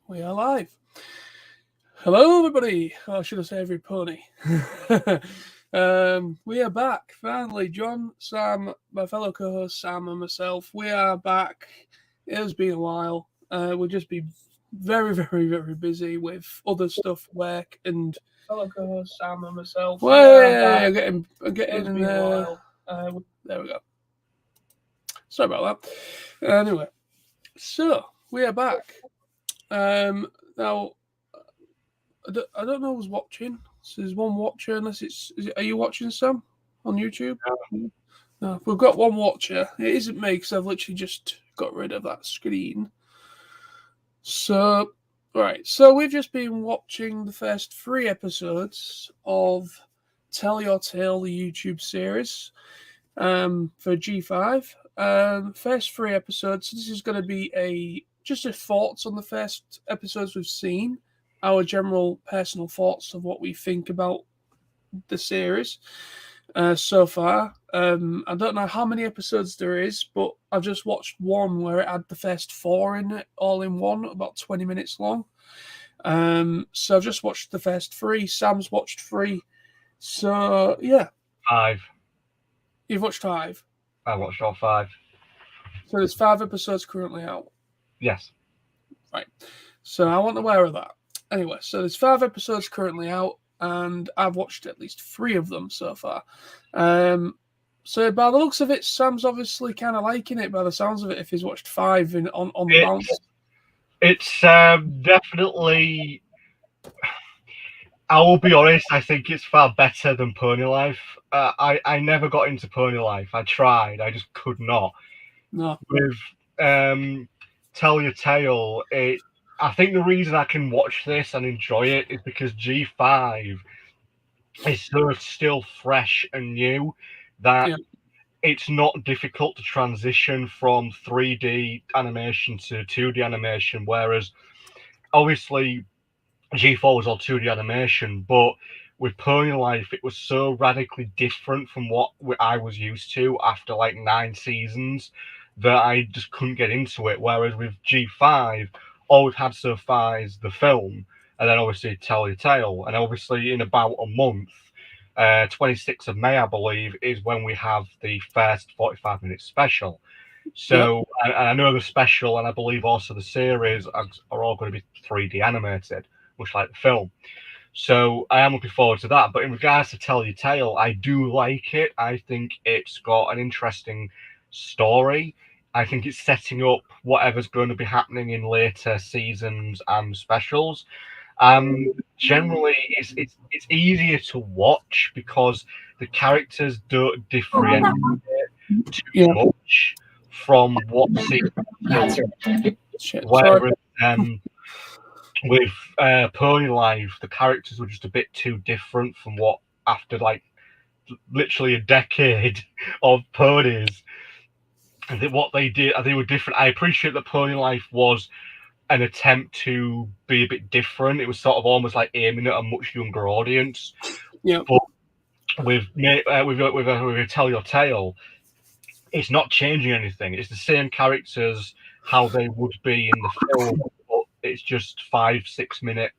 We are live. Hello, everybody. Or should I say every pony? We are back. Finally, John, Sam, my fellow co-host Sam and myself, we are back. It has been a while. We've just been very, very, very busy with other stuff, work, and fellow co-host Sam and myself. Well, I'm getting in there. There we go. Sorry about that. Anyway, so we are back. Now, I don't know who's watching. So there's one watcher, unless are you watching, Sam, on YouTube? No, we've got one watcher. It isn't me, because I've literally just got rid of that screen. So, right. So we've just been watching the first 3 episodes of Telly or Tale, the YouTube series, for G5. First 3 episodes. So this is going to be just a thoughts on the first episodes we've seen, our general personal thoughts of what we think about the series so far. I don't know how many episodes there is, but I've just watched one where it had the first 4 in it, all in one, about 20 minutes long. So I've just watched the first 3. Sam's watched 3. So, yeah. 5. You've watched 5? I watched all 5. So there's 5 episodes currently out? Yes. Right. So I wasn't aware of that. Anyway, so there's 5 episodes currently out, and I've watched at least 3 of them so far. So by the looks of it, Sam's obviously kind of liking it by the sounds of it, if he's watched 5 on the bounce. It's definitely... I will be honest, I think it's far better than Pony Life. I never got into Pony Life. I tried. I just could not. No. With Tell Your Tale, I think the reason I can watch this and enjoy it is because G5 is so still fresh and new that it's not difficult to transition from 3D animation to 2D animation, whereas obviously G4 was all 2D animation, but with Pony Life, it was so radically different from what I was used to after like 9 seasons that I just couldn't get into it. Whereas with G5, all we've had so far is the film, and then obviously Tell Your Tale. And obviously in about a month, 26th of May, I believe, is when we have the first 45-minute special. So, and I know the special, and I believe also the series are all going to be 3D animated, much like the film. So I am looking forward to that. But in regards to Tell Your Tale, I do like it. I think it's got an interesting story. I think it's setting up whatever's going to be happening in later seasons and specials. Generally, it's easier to watch because the characters don't differentiate too much from what whereas with Pony Life, the characters were just a bit too different from what after like literally a decade of ponies. And what they did, they were different. I appreciate that Pony Life was an attempt to be a bit different. It was sort of almost like aiming at a much younger audience. Yeah. But with Tell Your Tale, it's not changing anything. It's the same characters how they would be in the film, but it's just 5-6 minute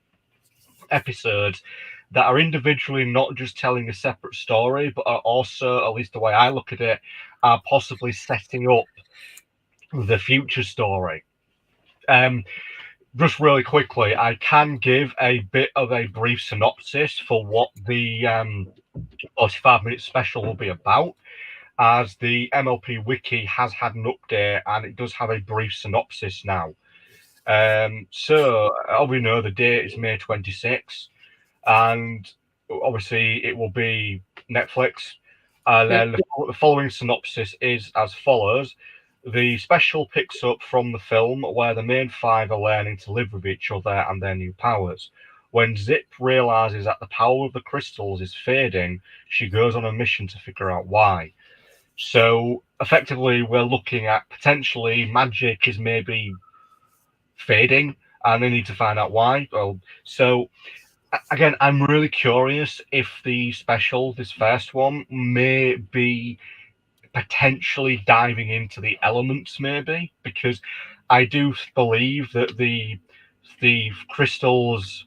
episodes that are individually not just telling a separate story, but are also, at least the way I look at it, are possibly setting up the future story. Just really quickly, I can give a bit of a brief synopsis for what the 45-minute special will be about, as the MLP wiki has had an update and it does have a brief synopsis now. So, we know the date is May 26th, and obviously it will be Netflix. And then the following synopsis is as follows. The special picks up from the film where the main 5 are learning to live with each other and their new powers. When Zip realizes that the power of the crystals is fading, she goes on a mission to figure out why. So effectively, we're looking at potentially magic is maybe fading, and they need to find out why. So again, I'm really curious if the special, this first one, may be potentially diving into the elements, maybe, because I do believe that the the crystals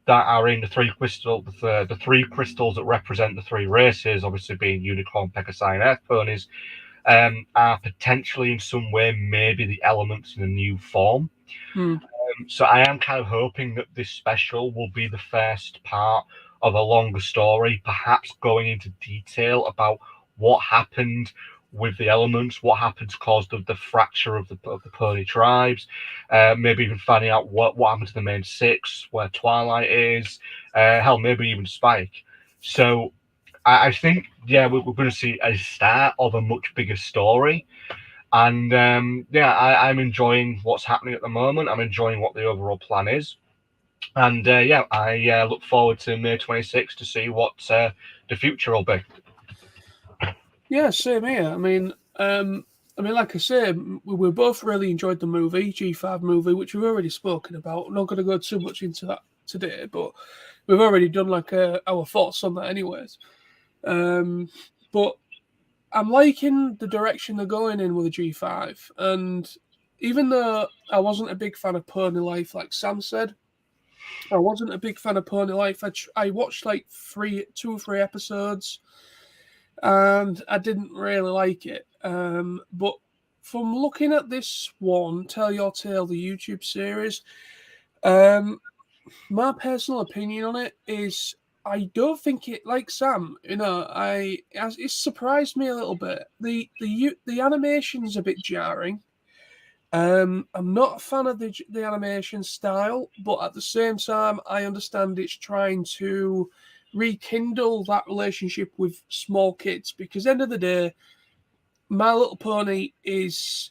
that are in the three crystals that represent the three races, obviously being unicorn, Pegasi, and earth ponies, are potentially in some way maybe the elements in a new form. So I am kind of hoping that this special will be the first part of a longer story, perhaps going into detail about what happened with the elements, what happened to cause the fracture of the pony tribes, maybe even finding out what happened to the main six, where Twilight is, hell, maybe even Spike. So I think, yeah, we're going to see a start of a much bigger story. And I'm enjoying what's happening at the moment. I'm enjoying what the overall plan is. And I look forward to May 26th to see what the future will be. Yeah, same here. I mean, like I say, we both really enjoyed the movie, G5 movie, which we've already spoken about. I'm not going to go too much into that today, but we've already done like our thoughts on that, anyways. But I'm liking the direction they're going in with the G5, and even though I wasn't a big fan of Pony Life, like Sam said, I wasn't a big fan of Pony Life. I watched like 2 or 3 episodes, and I didn't really like it. But from looking at this one, Tell Your Tale, the YouTube series, my personal opinion on it is I don't think it, like Sam, it surprised me a little bit. The animation's a bit jarring. I'm not a fan of the animation style, but at the same time, I understand it's trying to rekindle that relationship with small kids, because at the end of the day, My Little Pony is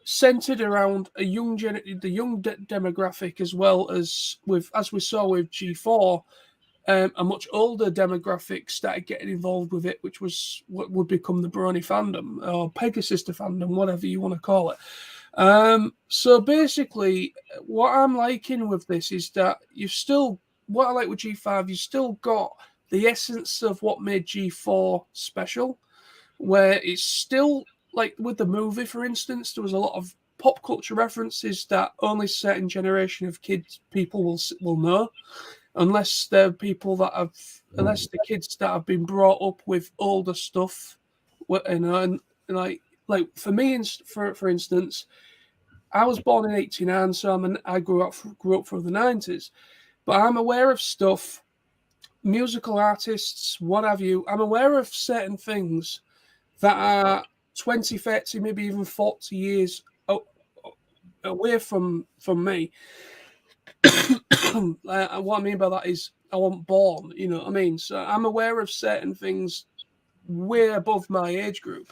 centered around the young demographic, as well as we saw with G4. A much older demographic started getting involved with it, which was what would become the Brony fandom or Pegasus fandom, whatever you want to call it. So basically, what I'm liking with this is that what I like with G5, you've still got the essence of what made G4 special, where it's still, like with the movie, for instance, there was a lot of pop culture references that only a certain generation of people will know. Unless they're unless the kids that have been brought up with older stuff, and like for me, for instance, I was born in '89, so I grew up through the '90s, but I'm aware of stuff, musical artists, what have you. I'm aware of certain things that are 20, 30, maybe even 40 years away from me. What I mean by that is I wasn't born, you know what I mean? So I'm aware of certain things way above my age group.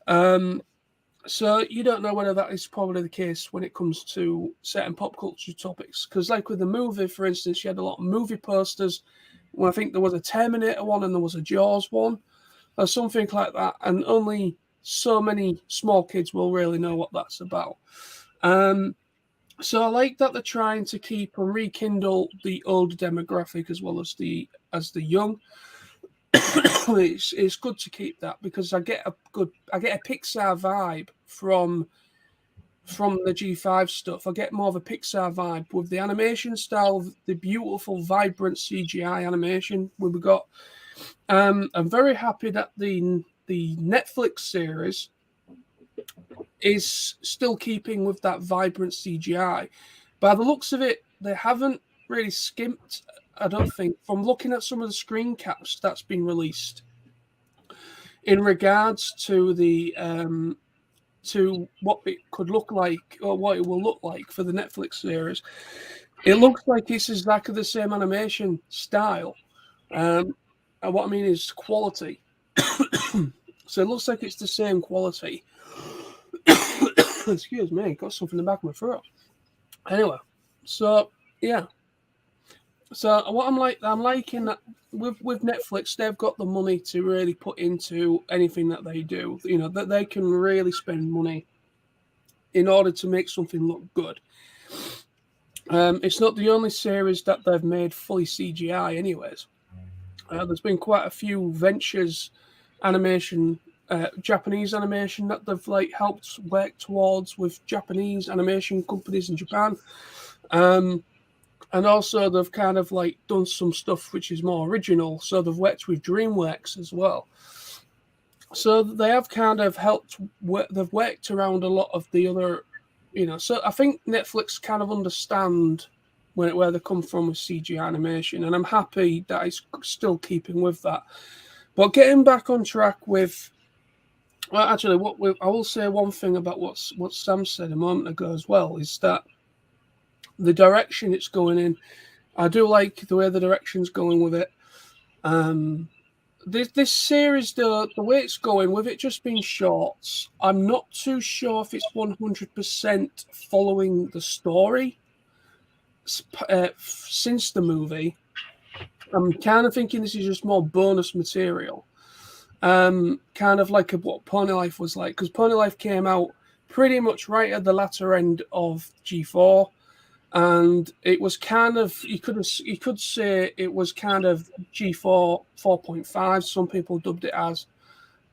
So you don't know whether that is probably the case when it comes to certain pop culture topics. Because like with the movie, for instance, you had a lot of movie posters. Well, I think there was a Terminator one and there was a Jaws one or something like that. And only so many small kids will really know what that's about. So I like that they're trying to keep and rekindle the older demographic as well as the young. It's good to keep that, because I get a Pixar vibe from the G5 stuff. I get more of a Pixar vibe with the animation style, the beautiful, vibrant CGI animation we got. I'm very happy that the Netflix series is still keeping with that vibrant CGI. By the looks of it, they haven't really skimped, I don't think, from looking at some of the screen caps that's been released in regards to the to what it could look like or what it will look like for the Netflix series. It looks like it's exactly the same animation style. And what I mean is quality. So it looks like it's the same quality. Excuse me, got something in the back of my throat. Anyway, so yeah. So what I'm liking that with Netflix, they've got the money to really put into anything that they do. You know, that they can really spend money in order to make something look good. It's not the only series that they've made fully CGI, anyways. There's been quite a few ventures, Japanese animation that they've helped work towards with Japanese animation companies in Japan. And also they've kind of like done some stuff which is more original. So they've worked with DreamWorks as well. So they have kind of helped. They've worked around a lot of the other, So I think Netflix kind of understand where they come from with CGI animation, and I'm happy that it's still keeping with that. But getting back on track with, well, actually, I will say one thing about what Sam said a moment ago as well is that the direction it's going in, I do like the way the direction's going with it. This series, the way it's going, with it just being shorts, I'm not too sure if it's 100% following the story since the movie. I'm kind of thinking this is just more bonus material. Kind of like what Pony Life was like, because Pony Life came out pretty much right at the latter end of G4, and it was kind of, you could say it was kind of G4 4.5. Some people dubbed it as,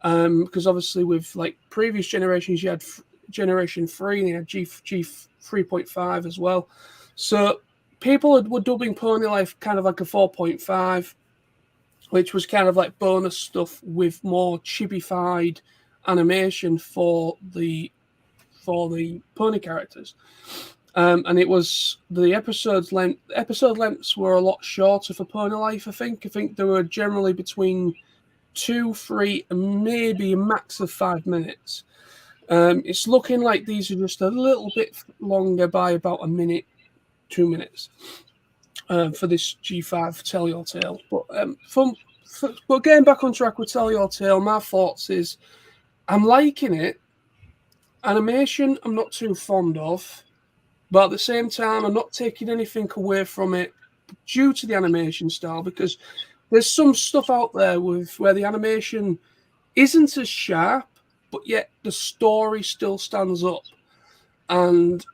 because obviously with like previous generations, you had Generation 3 and you had G 3.5 as well. So people were dubbing Pony Life kind of like a 4.5, which was kind of like bonus stuff with more chibified animation for the pony characters. And it was the episode lengths were a lot shorter for Pony Life. I think they were generally between 2, 3, and maybe a max of 5 minutes. It's looking like these are just a little bit longer by about a minute, 2 minutes for this G5 Tell Your Tale. But getting back on track with Tell Your Tale, my thoughts is I'm liking it. Animation, I'm not too fond of. But at the same time, I'm not taking anything away from it due to the animation style, because there's some stuff out there where the animation isn't as sharp, but yet the story still stands up. And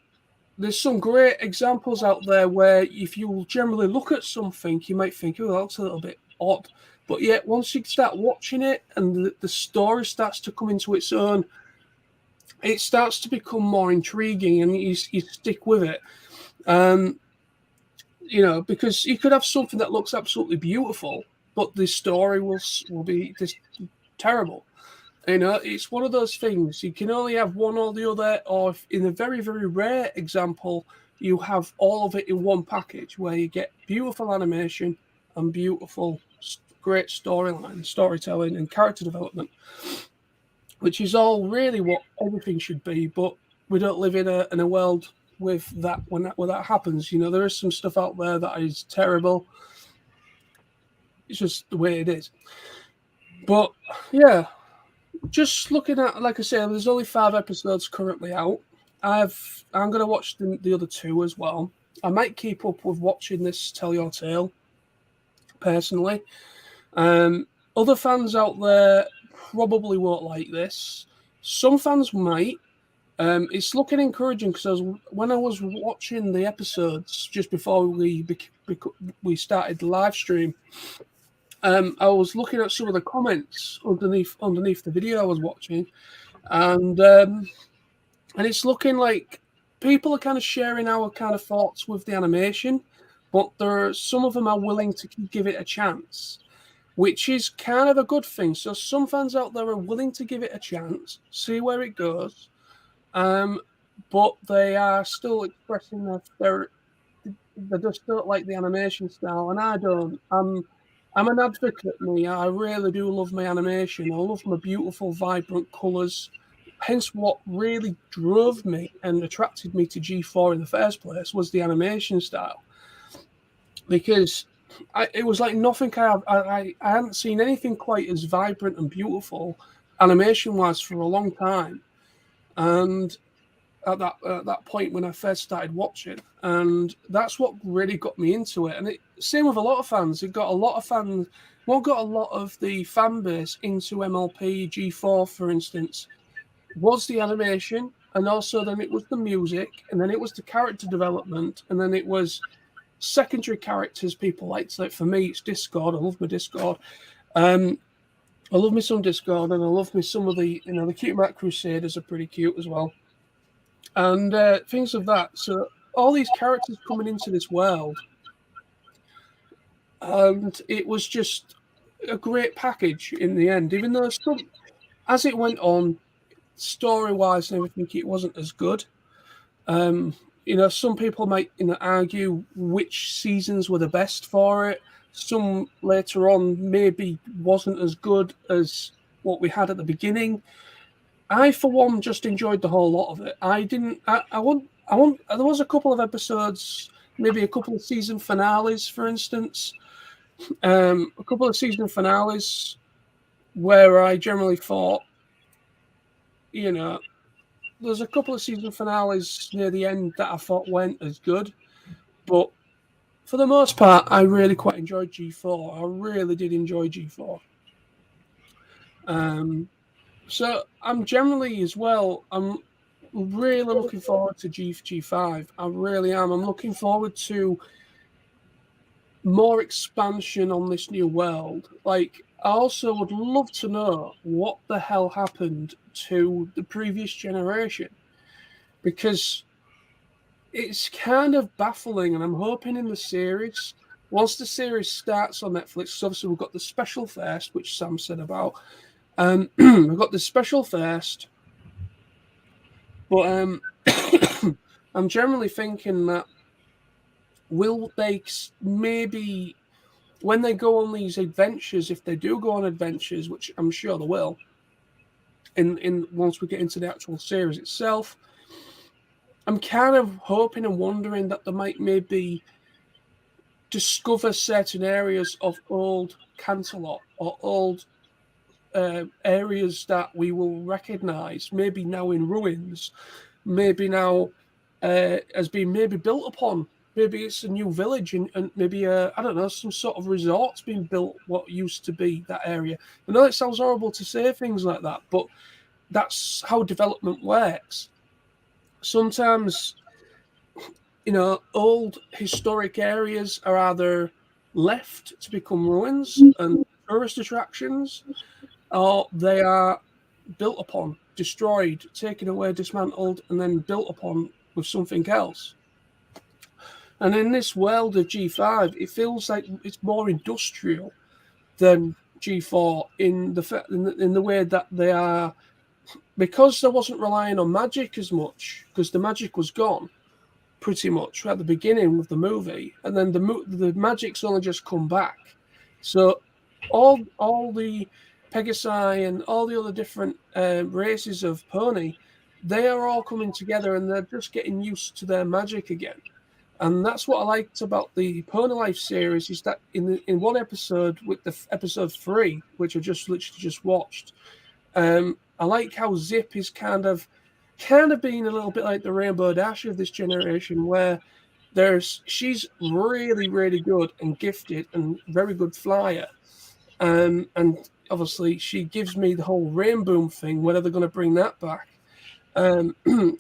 there's some great examples out there where if you generally look at something, you might think, oh, that's a little bit odd. But yet once you start watching it and the story starts to come into its own, it starts to become more intriguing, and you stick with it. Because you could have something that looks absolutely beautiful, but the story will be just terrible. It's one of those things. You can only have one or the other, or if, in a very, very rare example, you have all of it in one package where you get beautiful animation and beautiful, great storytelling, and character development, which is all really what everything should be. But we don't live in a world with that when that happens. There is some stuff out there that is terrible. It's just the way it is. But yeah, just looking at, like I said, there's only 5 episodes currently out. I'm going to watch the other 2 as well. I might keep up with watching this Tell Your Tale personally. Other fans out there probably won't like this. Some fans might. It's looking encouraging, because when I was watching the episodes just before we started the live stream, I was looking at some of the comments underneath the video I was watching, and it's looking like people are kind of sharing our kind of thoughts with the animation, but some of them are willing to give it a chance, which is kind of a good thing. So some fans out there are willing to give it a chance, see where it goes, but they are still expressing they just don't like the animation style, and I don't. I'm an advocate, me. I really do love my animation. I love my beautiful, vibrant colours. Hence, what really drove me and attracted me to G4 in the first place was the animation style, because it was like nothing I hadn't seen anything quite as vibrant and beautiful animation-wise for a long time, and at that point when I first started watching, and that's what really got me into it. And same with a lot of fans. It got a lot of fans. What got a lot of the fan base into MLP G4, for instance, was the animation, and also then it was the music, and then it was the character development, and then it was secondary characters people liked. Like for me, it's Discord. I love my Discord. I love me some Discord, and I love me some of the the Cute Mac Crusaders are pretty cute as well, and things of that. So all these characters coming into this world, and it was just a great package in the end. Even though as it went on, story-wise and everything, it wasn't as good. Some people might argue which seasons were the best for it. Some later on maybe wasn't as good as what we had at the beginning. I, for one, just enjoyed the whole lot of it. There was a couple of episodes, maybe a couple of season finales, for instance. A couple of season finales where I generally thought, there's a couple of season finales near the end that I thought weren't as good. But for the most part, I really quite enjoyed G4. I really did enjoy G4. So I'm generally as well, I'm really looking forward to G5. I really am. I'm looking forward to more expansion on this new world. Like, I also would love to know what the hell happened to the previous generation, because it's kind of baffling, and I'm hoping in the series, once the series starts on Netflix, so obviously we've got the special first, which Sam said about. We've got the special first, but I'm generally thinking that will they maybe, when they go on these adventures, if they do go on adventures, which I'm sure they will, in once we get into the actual series itself, I'm kind of hoping and wondering that they might maybe discover certain areas of old Canterlot or old areas that we will recognize, maybe now in ruins, maybe now has been maybe built upon. Maybe it's a new village and maybe, I don't know, some sort of resort's been built, what used to be that area. I know it sounds horrible to say things like that, but that's how development works. Sometimes, old historic areas are either left to become ruins and tourist attractions, or they are built upon, destroyed, taken away, dismantled, and then built upon with something else. And in this world of G5, it feels like it's more industrial than G4 in the way that they are, because they wasn't relying on magic as much, because the magic was gone pretty much at the beginning of the movie, and then the magic's only just come back. So all the Pegasi and all the other different races of pony, they are all coming together and they're just getting used to their magic again. And that's what I liked about the Pony Life series, is that in one episode, with the episode 3, which I literally just watched, I like how Zip is kind of being a little bit like the Rainbow Dash of this generation, where she's really, really good and gifted and very good flyer. And obviously she gives me the whole Rainboom thing, whether they're going to bring that back.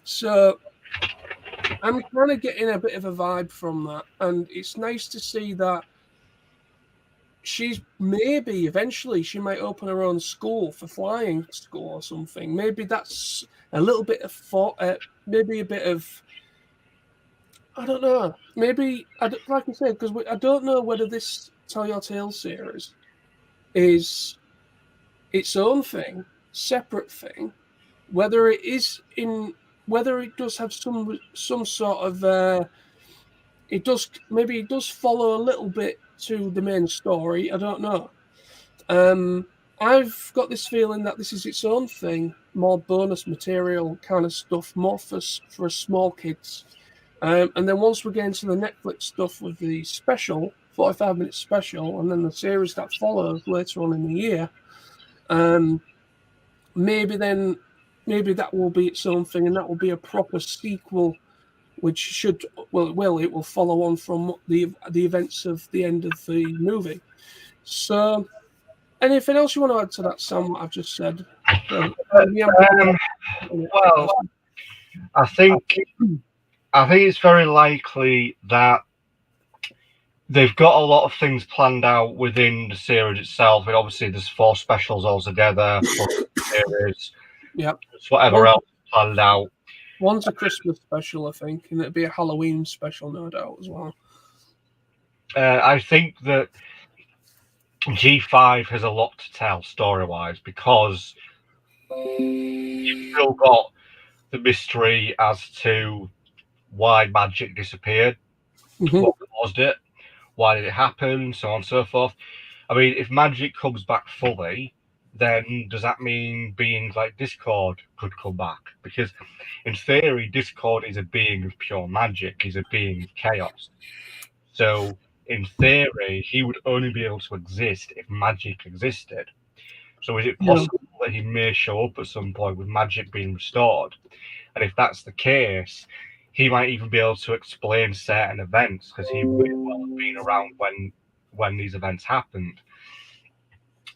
So I'm kind of getting a bit of a vibe from that, and it's nice to see that she's maybe eventually she might open her own school for flying school or something. Maybe that's a little bit of maybe a bit of, I don't know. Maybe, like I said, because I don't know whether this Tell Your Tale series is its own thing, separate thing, whether it does have some sort of it does follow a little bit to the main story. I don't know. I've got this feeling that this is its own thing, more bonus material kind of stuff, more for small kids. And then once we get into the Netflix stuff with the special, 45-minute special, and then the series that follows later on in the year, maybe that will be its own thing, and that will be a proper sequel, which it will follow on from the events of the end of the movie. So, anything else you want to add to that, Sam, what I've just said? Well, I think it's very likely that they've got a lot of things planned out within the series itself, and obviously there's 4 specials altogether, plus the series, yep, whatever else planned out. One's a Christmas special, I think, and it'd be a Halloween special, no doubt, as well. I think that G5 has a lot to tell story-wise because you've still got the mystery as to why magic disappeared, what caused it, why did it happen, so on and so forth. I mean, if magic comes back fully, then does that mean beings like Discord could come back? Because in theory, Discord is a being of pure magic, he's a being of chaos. So in theory, he would only be able to exist if magic existed. So is it possible that he may show up at some point with magic being restored? And if that's the case, he might even be able to explain certain events because he may well have been around when these events happened.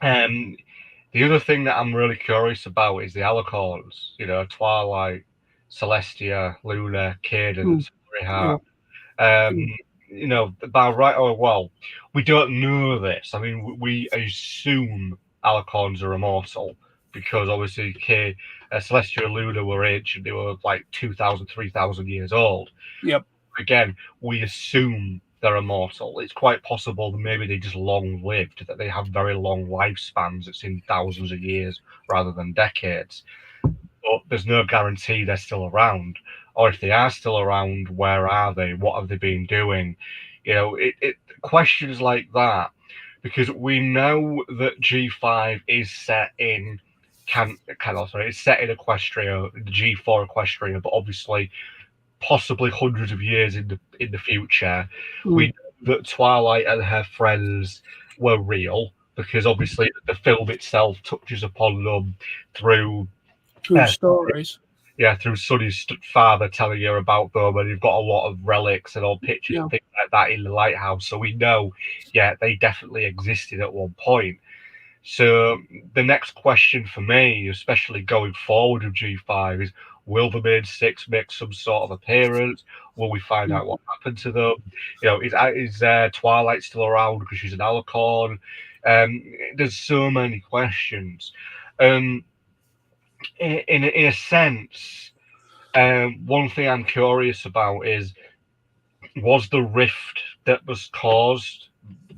The other thing that I'm really curious about is the Alicorns. You know, Twilight, Celestia, Luna, Cadence, Heart. You know, by right or well, we don't know this. I mean, we assume Alicorns are immortal because obviously Celestia and Luna were ancient. They were like 2,000, 3,000 years old. Yep. Again, we assume they're immortal. It's quite possible that maybe they just long-lived, that they have very long lifespans that's in thousands of years rather than decades. But there's no guarantee they're still around. Or if they are still around, where are they? What have they been doing? You know, it questions like that, because we know that G5 is set in it's set in Equestria, the G4 Equestria, but obviously possibly hundreds of years in the future. We know that Twilight and her friends were real because obviously the film itself touches upon them through stories. Yeah, through Sunny's father telling you about them, and you've got a lot of relics and old pictures and things like that in the lighthouse. So we know, yeah, they definitely existed at one point. So the next question for me, especially going forward with G5, is will the main six make some sort of appearance? Will we find out what happened to them? You know, is Twilight still around because she's an Alicorn? There's so many questions. In a sense, one thing I'm curious about is, was the rift that was caused,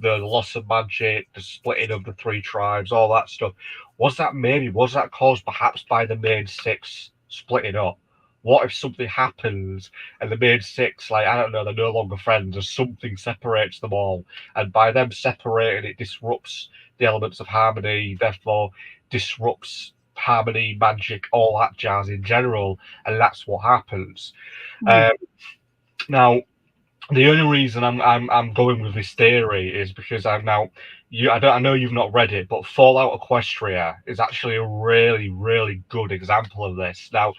the loss of magic, the splitting of the three tribes, all that stuff, was that caused perhaps by the main six splitting up? What if something happens and the main six, like, I don't know, they're no longer friends, or something separates them all, and by them separating, it disrupts the elements of harmony, therefore disrupts harmony, magic, all that jazz in general, and that's what happens. Now, the only reason I'm going with this theory is because I know you've not read it, but Fallout Equestria is actually a really, really good example of this. Now,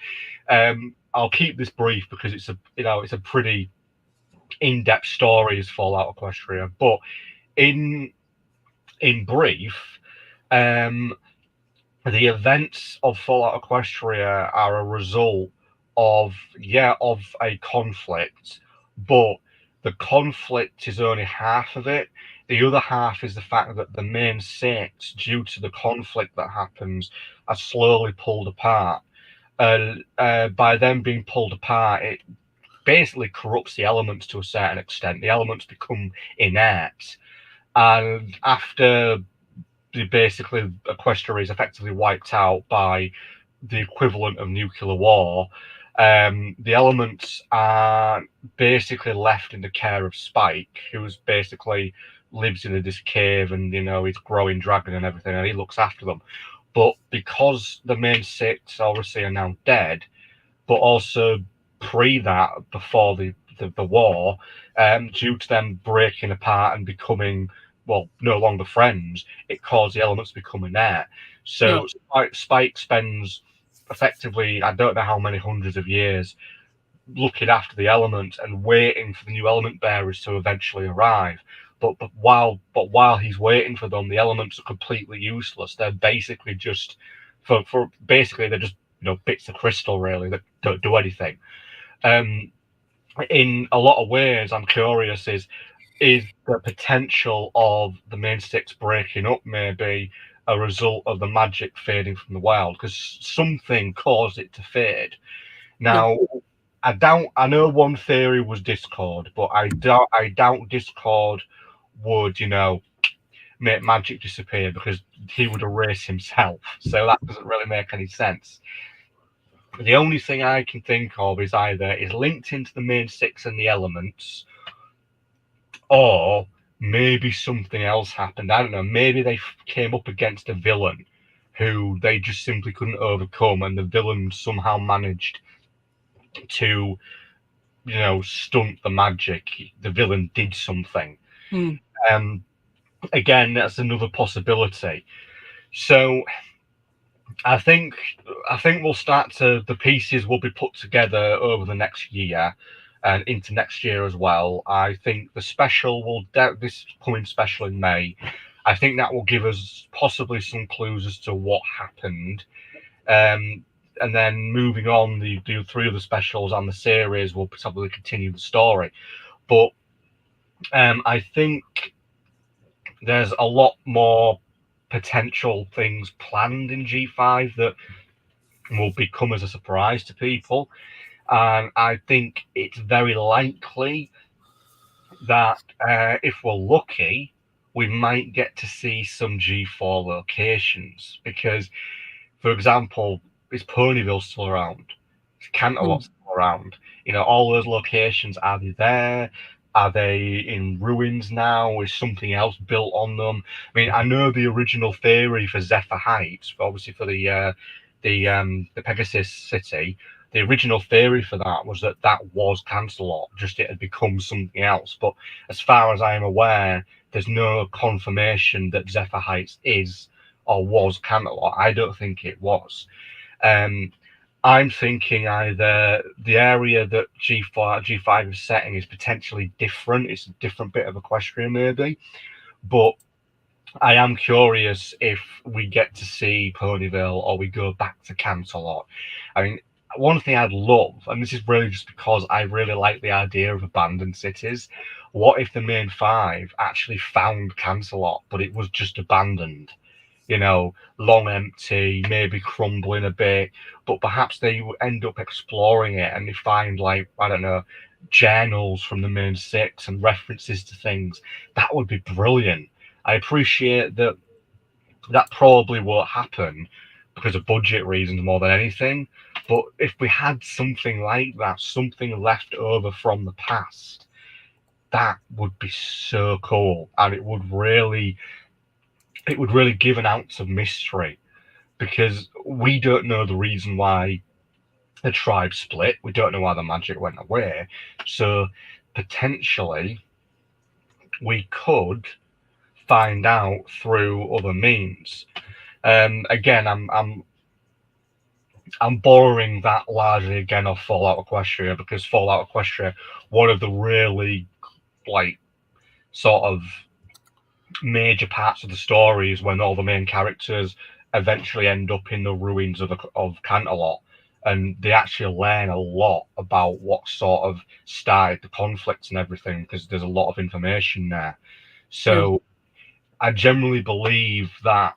I'll keep this brief because it's a pretty in-depth story, is Fallout Equestria. But in brief, the events of Fallout Equestria are a result of a conflict, but the conflict is only half of it. The other half is the fact that the main six, due to the conflict that happens, are slowly pulled apart. By them being pulled apart, it basically corrupts the elements to a certain extent. The elements become inert. And after basically Equestria is effectively wiped out by the equivalent of nuclear war, the elements are basically left in the care of Spike, who's basically lives in this cave, and he's growing dragon and everything, and he looks after them. But because the main six obviously are now dead, but also pre that, before the war, due to them breaking apart and becoming, well, no longer friends, it caused the elements to become inert. So Spike spends effectively, I don't know how many hundreds of years, looking after the elements and waiting for the new element bearers to eventually arrive. But while he's waiting for them, the elements are completely useless. They're basically just they're just bits of crystal, really, that don't do anything. In a lot of ways, I'm curious, is the potential of the main six breaking up maybe a result of the magic fading from the wild, because something caused it to fade. Now, I know one theory was Discord, but I doubt Discord would, make magic disappear because he would erase himself. So that doesn't really make any sense. The only thing I can think of is either is linked into the main six and the elements, or maybe something else happened. I don't know. Maybe they came up against a villain who they just simply couldn't overcome, and the villain somehow managed to, stunt the magic. The villain did something. Again, that's another possibility. So I think we'll start to the pieces will be put together over the next year and into next year as well. I think the special will this coming special in May. I think that will give us possibly some clues as to what happened. And then moving on, the three other specials and the series will probably continue the story. But I think there's a lot more potential things planned in G5 that will become as a surprise to people. And I think it's very likely that if we're lucky, we might get to see some G4 locations. Because, for example, is Ponyville still around? Is Canterlot still around? All those locations, are they there? Are they in ruins now? Is something else built on them? I mean, I know the original theory for Zephyr Heights, obviously for the Pegasus City. The original theory for that was that was Canterlot, just it had become something else. But as far as I am aware, there's no confirmation that Zephyr Heights is or was Canterlot. I don't think it was. I'm thinking either the area that G5 is setting is potentially different. It's a different bit of Equestria, maybe. But I am curious if we get to see Ponyville or we go back to Canterlot. I mean, one thing I'd love, and this is really just because I really like the idea of abandoned cities, what if the main five actually found Canterlot, but it was just abandoned? Long empty, maybe crumbling a bit, but perhaps they end up exploring it and they find, like, I don't know, journals from the main six and references to things. That would be brilliant. I appreciate that probably won't happen because of budget reasons more than anything. But if we had something like that, something left over from the past, that would be so cool, and it would really give an ounce of mystery, because we don't know the reason why the tribe split. We don't know why the magic went away. So potentially we could find out through other means. Again, I'm borrowing that largely again off Fallout Equestria, because Fallout Equestria, one of the really sort of major parts of the story is when all the main characters eventually end up in the ruins of Canterlot, and they actually learn a lot about what sort of started the conflicts and everything, because there's a lot of information there. So I generally believe that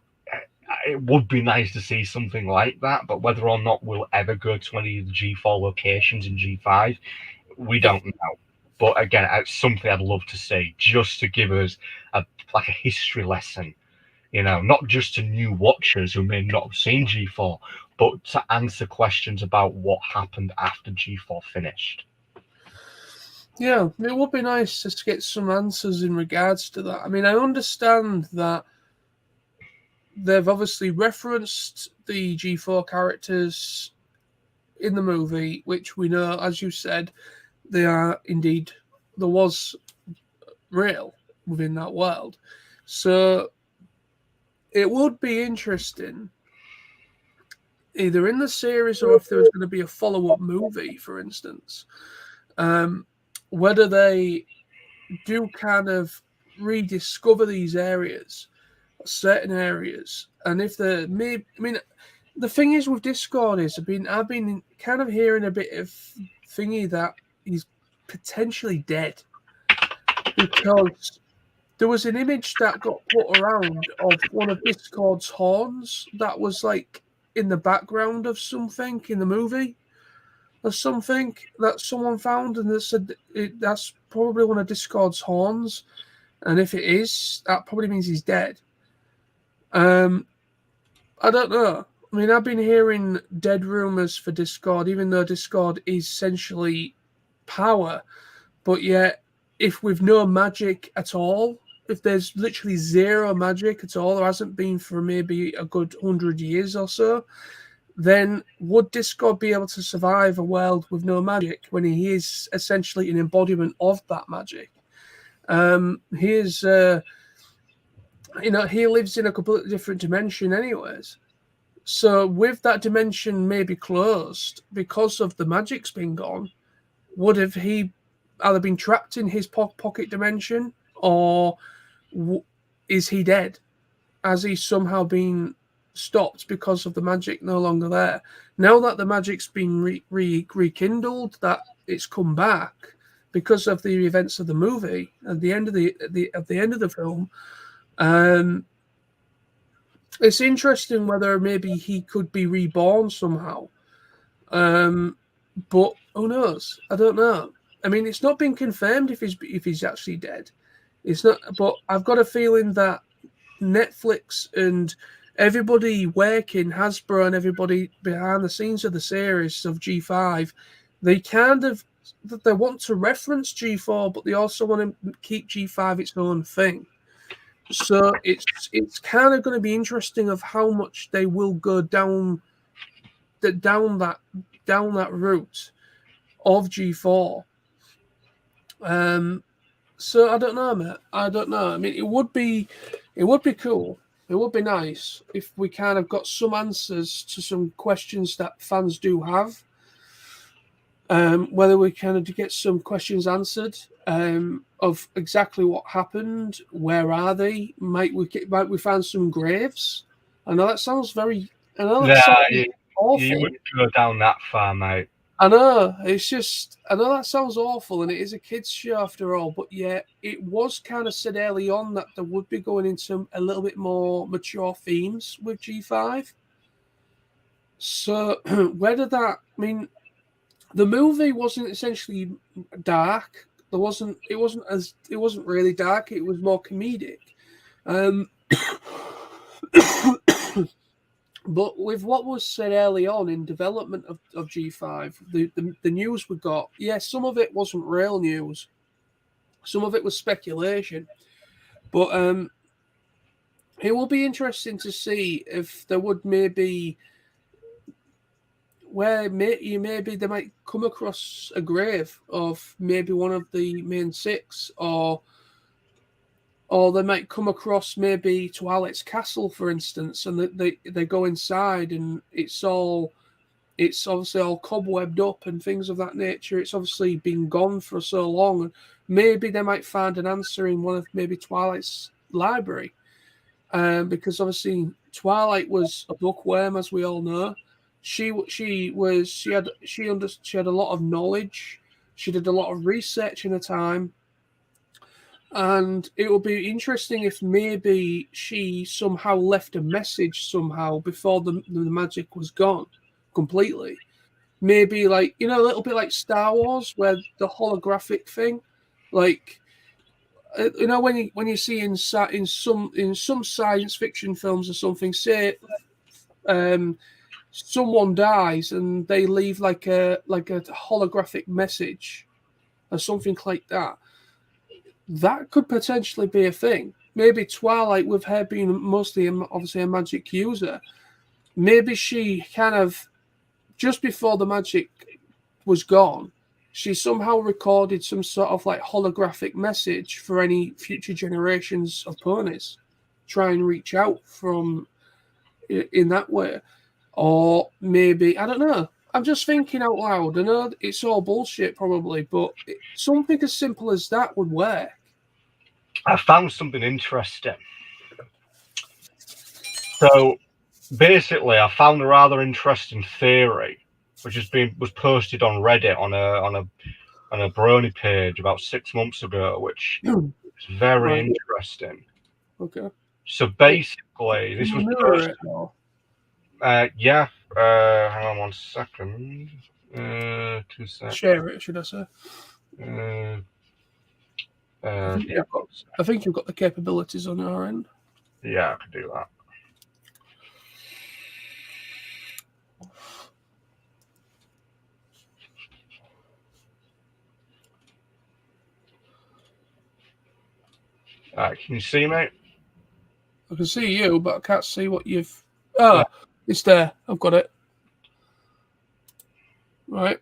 it would be nice to see something like that, but whether or not we'll ever go to any of the G4 locations in G5, we don't know. But again, it's something I'd love to see, just to give us a history lesson, not just to new watchers who may not have seen G4, but to answer questions about what happened after G4 finished. Yeah, it would be nice to get some answers in regards to that. I mean, I understand that they've obviously referenced the G4 characters in the movie, which we know, as you said, they are indeed, there was real within that world. So it would be interesting, either in the series or if there was going to be a follow-up movie, for instance, whether they do kind of rediscover these areas, certain areas, and if they're maybe, I mean, the thing is with Discord is I've been kind of hearing a bit of thingy that he's potentially dead, because there was an image that got put around of one of Discord's horns that was like in the background of something in the movie, or something that someone found, and they said that's probably one of Discord's horns. And if it is, that probably means he's dead. I don't know. I mean, I've been hearing dead rumors for Discord, even though Discord is essentially power. But yet, if with no magic at all, if there's literally zero magic at all, there hasn't been for maybe a good 100 years or so, then would Discord be able to survive a world with no magic when he is essentially an embodiment of that magic? He is, he lives in a completely different dimension, anyways. So, with that dimension maybe closed because of the magic's been gone, would have he either been trapped in his pocket dimension, or is he dead? Has he somehow been stopped because of the magic no longer there? Now that the magic's been rekindled, that it's come back because of the events of the movie at the end of the film. It's interesting whether maybe he could be reborn somehow. But who knows? I don't know. I mean, it's not been confirmed if he's actually dead. It's not, but I've got a feeling that Netflix and everybody working, Hasbro and everybody behind the scenes of the series of G5, they want to reference G4, but they also want to keep G5 its own thing. So it's kind of going to be interesting of how much they will go down that route of G4. So I don't know, mate. I don't know. I mean, it would be cool. It would be nice if we kind of got some answers to some questions that fans do have. Whether we kind of get some questions answered of exactly what happened, where are they? Might we find some graves? I know that sounds very. I know that sounds awful. You wouldn't go down that far, mate. I know. It's just. I know that sounds awful, and it is a kids' show after all. But yeah, it was kind of said early on that there would be going into a little bit more mature themes with G5. So whether that, I mean, the movie wasn't essentially dark. It wasn't really dark. It was more comedic. But with what was said early on in development of G5, the news we got, some of it wasn't real news. Some of it was speculation. But it will be interesting to see if there would maybe maybe they might come across a grave of maybe one of the main six, or they might come across maybe Twilight's castle, for instance, and they go inside and it's obviously all cobwebbed up and things of that nature. It's obviously been gone for so long, and maybe they might find an answer in one of maybe Twilight's library, because obviously Twilight was a bookworm, as we all know. She had a lot of knowledge. She did a lot of research in her time, and it would be interesting if maybe she somehow left a message somehow before the magic was gone completely. Maybe a little bit like Star Wars, where the holographic thing, like when you see in some science fiction films or something, say someone dies and they leave like a holographic message or something like that. That could potentially be a thing. Maybe Twilight, with her being mostly obviously a magic user, maybe she kind of, just before the magic was gone, she somehow recorded some sort of like holographic message for any future generations of ponies. Try and reach out from in that way. Or maybe, I don't know. I'm just thinking out loud. I know it's all bullshit probably, but something as simple as that would work. I found something interesting. So basically, I found a rather interesting theory, which was posted on Reddit on a Brony page about 6 months ago, which is very interesting. Okay. So basically, this was posted. Hang on 1 second. 2 seconds. Share it, should I say? I think you've got the capabilities on your end. Yeah, I can do that. Alright, can you see me? I can see you, but I can't see what you've... Oh, yeah. It's there. I've got it. Right.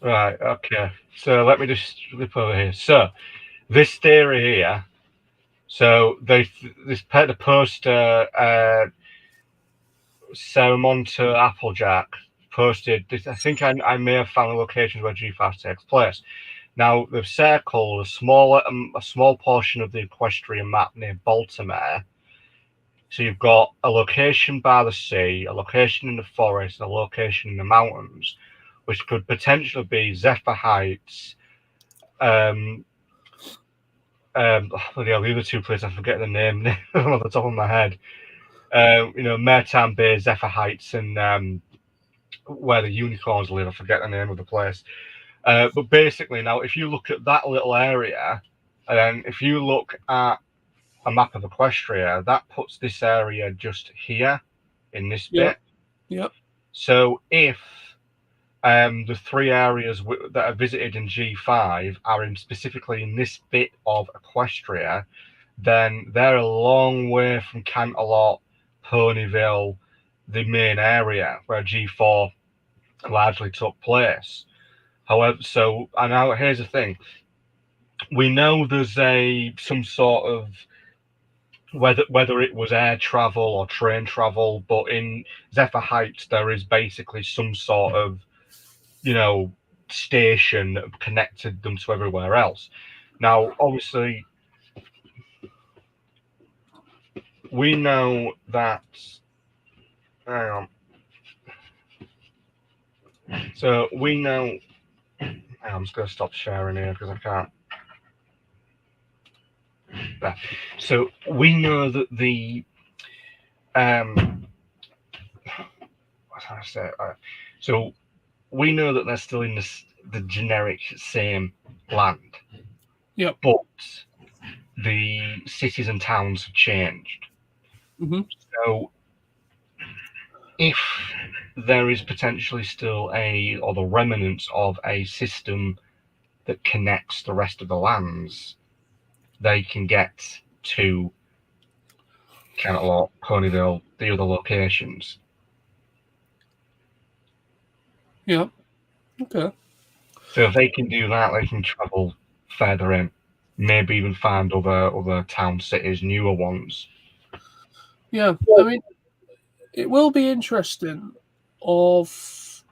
Right, okay. So let me just flip over here. So this theory here, so the poster Sarah Monter Applejack posted this. I think I may have found the locations where G5 takes place. Now they've circled a small portion of the Equestria map near Baltimore. So you've got a location by the sea, a location in the forest, a location in the mountains, which could potentially be Zephyr Heights. The other two places, I forget the name on the top of my head. Maritime Bay, Zephyr Heights, and where the unicorns live. I forget the name of the place. But basically, now if you look at that little area, and then if you look at a map of Equestria, that puts this area just here in this bit. Yep. So if the 3 areas that are visited in G5 are specifically in this bit of Equestria, then they're a long way from Canterlot, Ponyville, the main area where G4 largely took place. However, and now here's the thing. We know there's some sort of whether it was air travel or train travel, but in Zephyr Heights there is basically some sort of station that connected them to everywhere else. Now, obviously, we know that. Hang on. So we know. I'm just going to stop sharing here because I can't. There. So we know that the. What can I say? So we know that they're still in the generic same land. Yep. But the cities and towns have changed. Mm-hmm. So if there is potentially still or the remnants of a system that connects the rest of the lands, they can get to Canterlot, Ponyville, the other locations. Yeah. Okay. So if they can do that, they can travel further in, maybe even find other town cities, newer ones. Yeah, I mean, it will be interesting of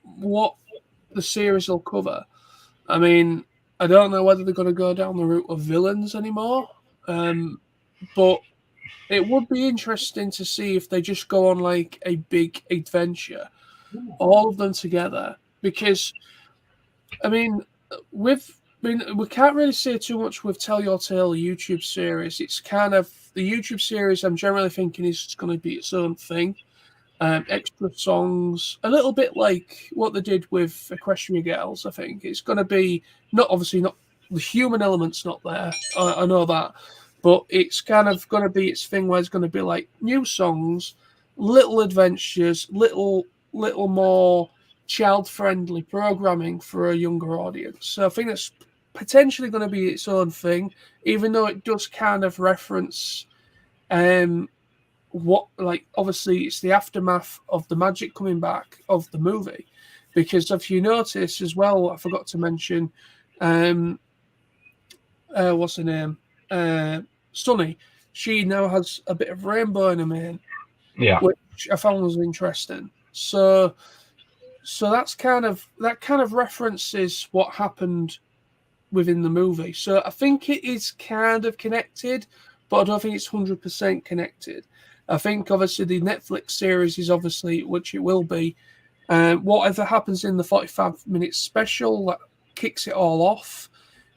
what the series will cover. I mean, I don't know whether they're going to go down the route of villains anymore, but it would be interesting to see if they just go on like a big adventure, all of them together. Because, I mean, we can't really say too much with Tell Your Tale, the YouTube series. It's kind of the YouTube series. I'm generally thinking is going to be its own thing. Extra songs, a little bit like what they did with Equestria Girls. I think it's going to be not the human element's not there. I know that, but it's kind of going to be its thing where it's going to be like new songs, little adventures, little more child-friendly programming for a younger audience. So I think it's potentially going to be its own thing, even though it does kind of reference obviously it's the aftermath of the magic coming back of the movie, because if you notice as well, I forgot to mention, what's her name, Sunny, she now has a bit of rainbow in her mane, which I found was interesting. So that kind of references what happened within the movie. So I think it is kind of connected, but I don't think it's 100% connected. I think obviously the Netflix series is obviously, which it will be, whatever happens in the 45-minute special that kicks it all off,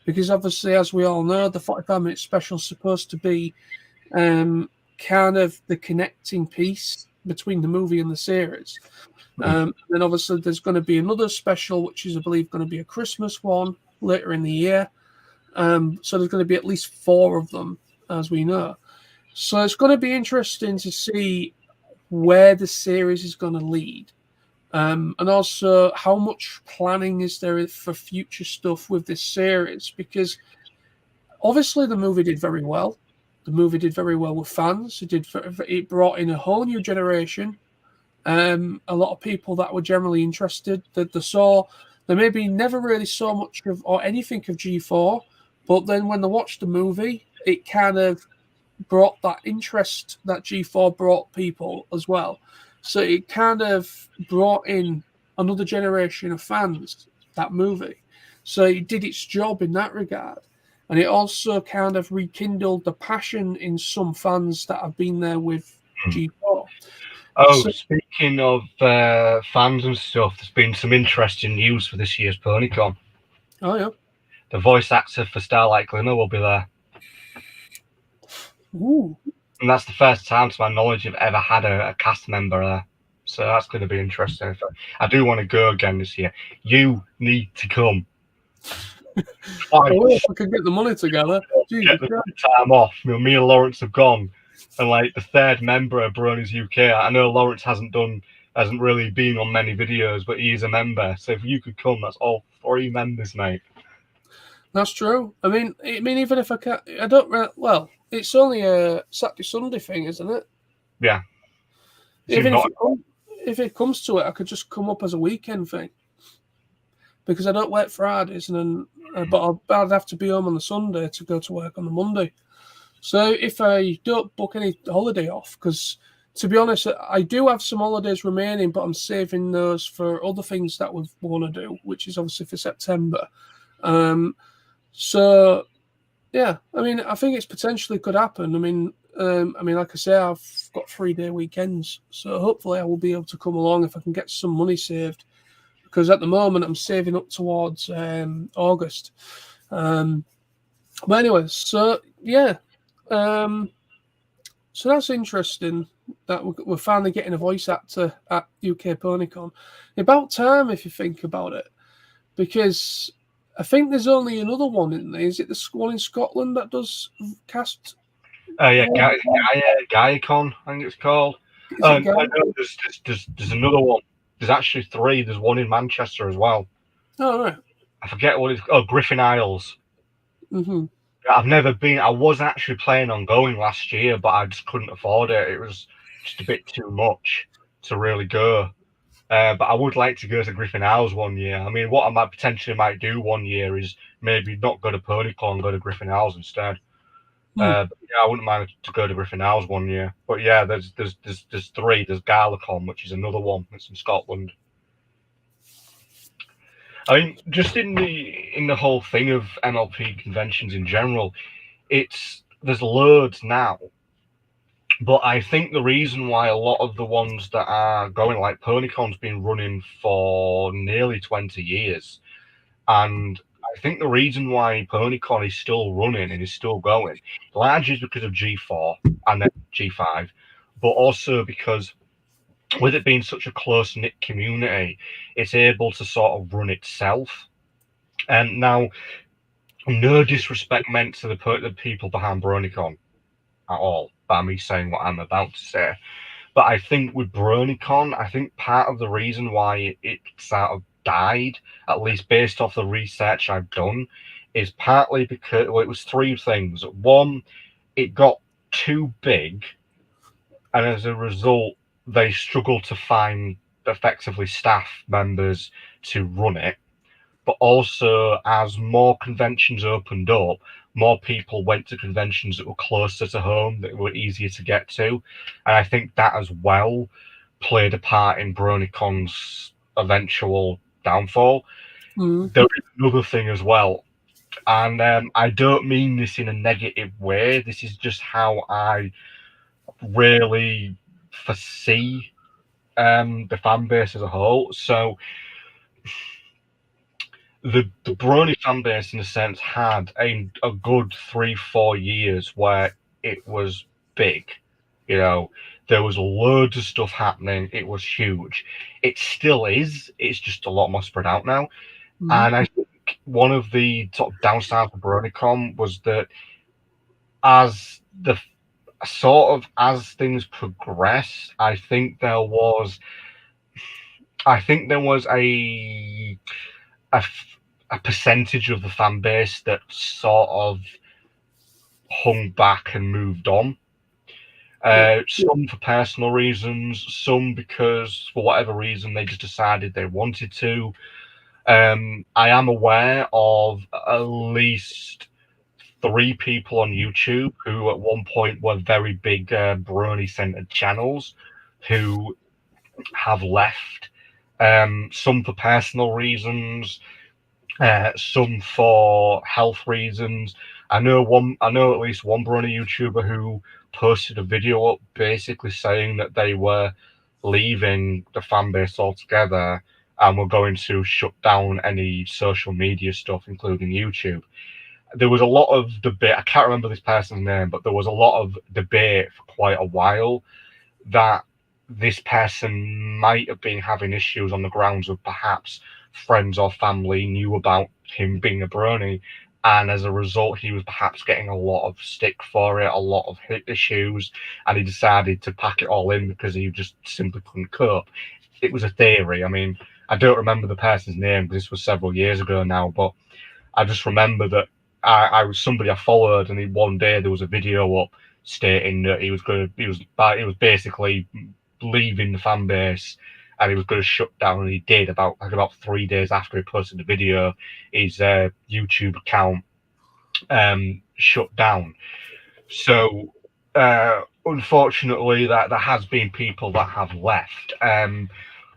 because obviously, as we all know, the 45-minute special is supposed to be kind of the connecting piece between the movie and the series. Then obviously there's going to be another special, which is, I believe, going to be a Christmas one later in the year. So there's going to be at least 4 of them, as we know. So it's going to be interesting to see where the series is going to lead. And also how much planning is there for future stuff with this series, because obviously the movie did very well. The movie did very well with fans. It brought in a whole new generation. A lot of people that were generally interested, that they maybe never really saw much of or anything of G4, but then when they watched the movie, it kind of brought that interest that G4 brought people as well. So it kind of brought in another generation of fans, that movie. So it did its job in that regard. And it also kind of rekindled the passion in some fans that have been there with G4. Oh, speaking of fans and stuff, there's been some interesting news for this year's PonyCon. Oh, yeah. The voice actor for Starlight Glimmer will be there. Ooh. And that's the first time, to my knowledge, I've ever had a cast member there. So that's going to be interesting. I do want to go again this year. You need to come. If I could get the money together. Get the time off. Me and Lawrence have gone. And like the 3rd member of Bronies UK, I know Lawrence hasn't really been on many videos, but he is a member. So if you could come, that's all 3 members, mate. That's true. I mean, even if I can't, I don't. Well, it's only a Saturday Sunday thing, isn't it? Yeah. Even if it comes to it, I could just come up as a weekend thing, because I don't work Fridays, and then but I'd have to be home on the Sunday to go to work on the Monday. So if I don't book any holiday off, because to be honest, I do have some holidays remaining, but I'm saving those for other things that we want to do, which is obviously for September. So yeah, I mean, I think it's potentially could happen. I mean, like I say, I've got 3-day weekends, so hopefully I will be able to come along if I can get some money saved, because at the moment I'm saving up towards August. But anyways, so yeah. So that's interesting that we're finally getting a voice actor at UK PonyCon. About time, if you think about it, because I think there's only another one in there. Is it the one in Scotland that does cast? Yeah, Gaicon, I think it's called. No, there's another one. There's actually 3. There's one in Manchester as well. Oh, right. I forget what it's called. Griffin Isles. Mm-hmm. I've never been. I was actually planning on going last year, but I just couldn't afford it. It was just a bit too much to really go. But I would like to go to Griffin Isles one year. I mean, what I might do one year is maybe not go to PonyCon, go to Griffin Isles instead. But yeah, I wouldn't mind to go to Griffin Isles one year. But yeah, there's 3. There's Alicorns, which is another one. It's in Scotland. I mean, just in the whole thing of MLP conventions in general, there's loads now. But I think the reason why a lot of the ones that are going, like PonyCon's been running for nearly 20 years. And I think the reason why PonyCon is still running and is still going, largely is because of G4 and then G5, but also because with it being such a close-knit community, it's able to sort of run itself. And now, no disrespect meant to the people behind BronyCon at all, by me saying what I'm about to say. But I think with BronyCon, I think part of the reason why it sort of died, at least based off the research I've done, is partly because it was 3 things. One, it got too big, and as a result, they struggled to find effectively staff members to run it. But also, as more conventions opened up, more people went to conventions that were closer to home, that were easier to get to. And I think that as well played a part in BronyCon's eventual downfall. There is another thing as well, and I don't mean this in a negative way. This is just how I really foresee the fan base as a whole. So the Brony fan base, in a sense, had a good 3-4 years where it was big, You know, there was loads of stuff happening. It was huge. It still is. It's just a lot more spread out now. And I think one of the sort of downsides of BronyCon was that as the as things progressed, I think there was a, a percentage of the fan base that sort of hung back and moved on. Some for personal reasons, some because for whatever reason they just decided they wanted to. I am aware of at least 3 people on YouTube who at one point were very big Brony centered channels who have left. Some for personal reasons, some for health reasons. I know at least one Brony YouTuber who posted a video up basically saying that they were leaving the fan base altogether and were going to shut down any social media stuff, including YouTube. There was a lot of debate. I can't remember this person's name, but there was a lot of debate for quite a while that this person might have been having issues on the grounds of perhaps friends or family knew about him being a Brony, and as a result, he was perhaps getting a lot of stick for it, a lot of issues, and he decided to pack it all in because he just simply couldn't cope. It was a theory. I mean, I don't remember the person's name because this was several years ago now, but I just remember that I was somebody I followed, and one day there was a video up stating that he was basically leaving the fan base and he was going to shut down, and he did about 3 days after he posted the video. His YouTube account shut down. So unfortunately, that there has been people that have left.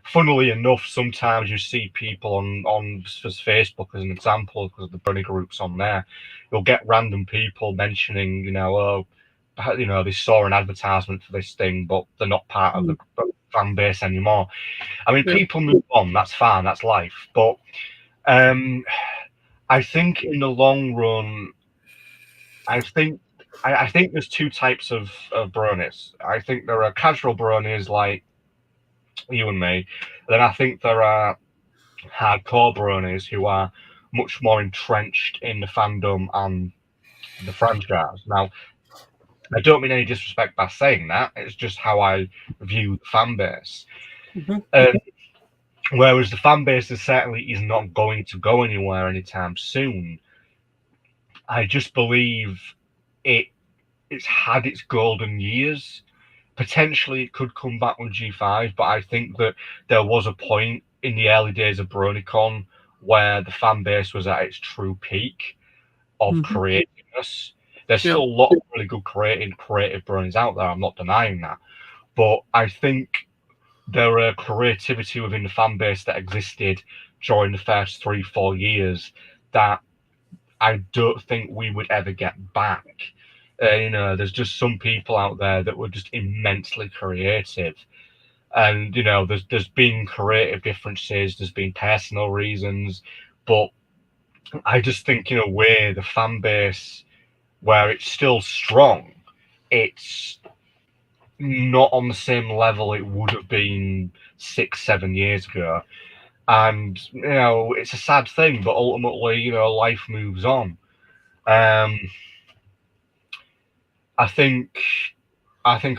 Funnily enough, sometimes you see people on Facebook as an example, because of the Brony groups on there, you'll get random people mentioning, they saw an advertisement for this thing, but they're not part of the fan base anymore. I mean, people move on. That's fine. That's life. But I think in the long run, I think there's 2 types of Bronies. I think there are casual Bronies like you and me. Then I think there are hardcore Bronies who are much more entrenched in the fandom and the franchise. Now, I don't mean any disrespect by saying that. It's just how I view the fan base. Whereas the fan base certainly is not going to go anywhere anytime soon. I just believe it's had its golden years. Potentially it could come back with G5, but I think that there was a point in the early days of BronyCon where the fan base was at its true peak of creativeness. There's still a lot of really good creative Bronies out there. I'm not denying that. But I think there are creativity within the fan base that existed during the first 3-4 years that I don't think we would ever get back. There's just some people out there that were just immensely creative. And, there's been creative differences, there's been personal reasons, but I just think, in a way, the fan base, where it's still strong, it's not on the same level it would have been 6-7 years ago. And, it's a sad thing, but ultimately, life moves on. I think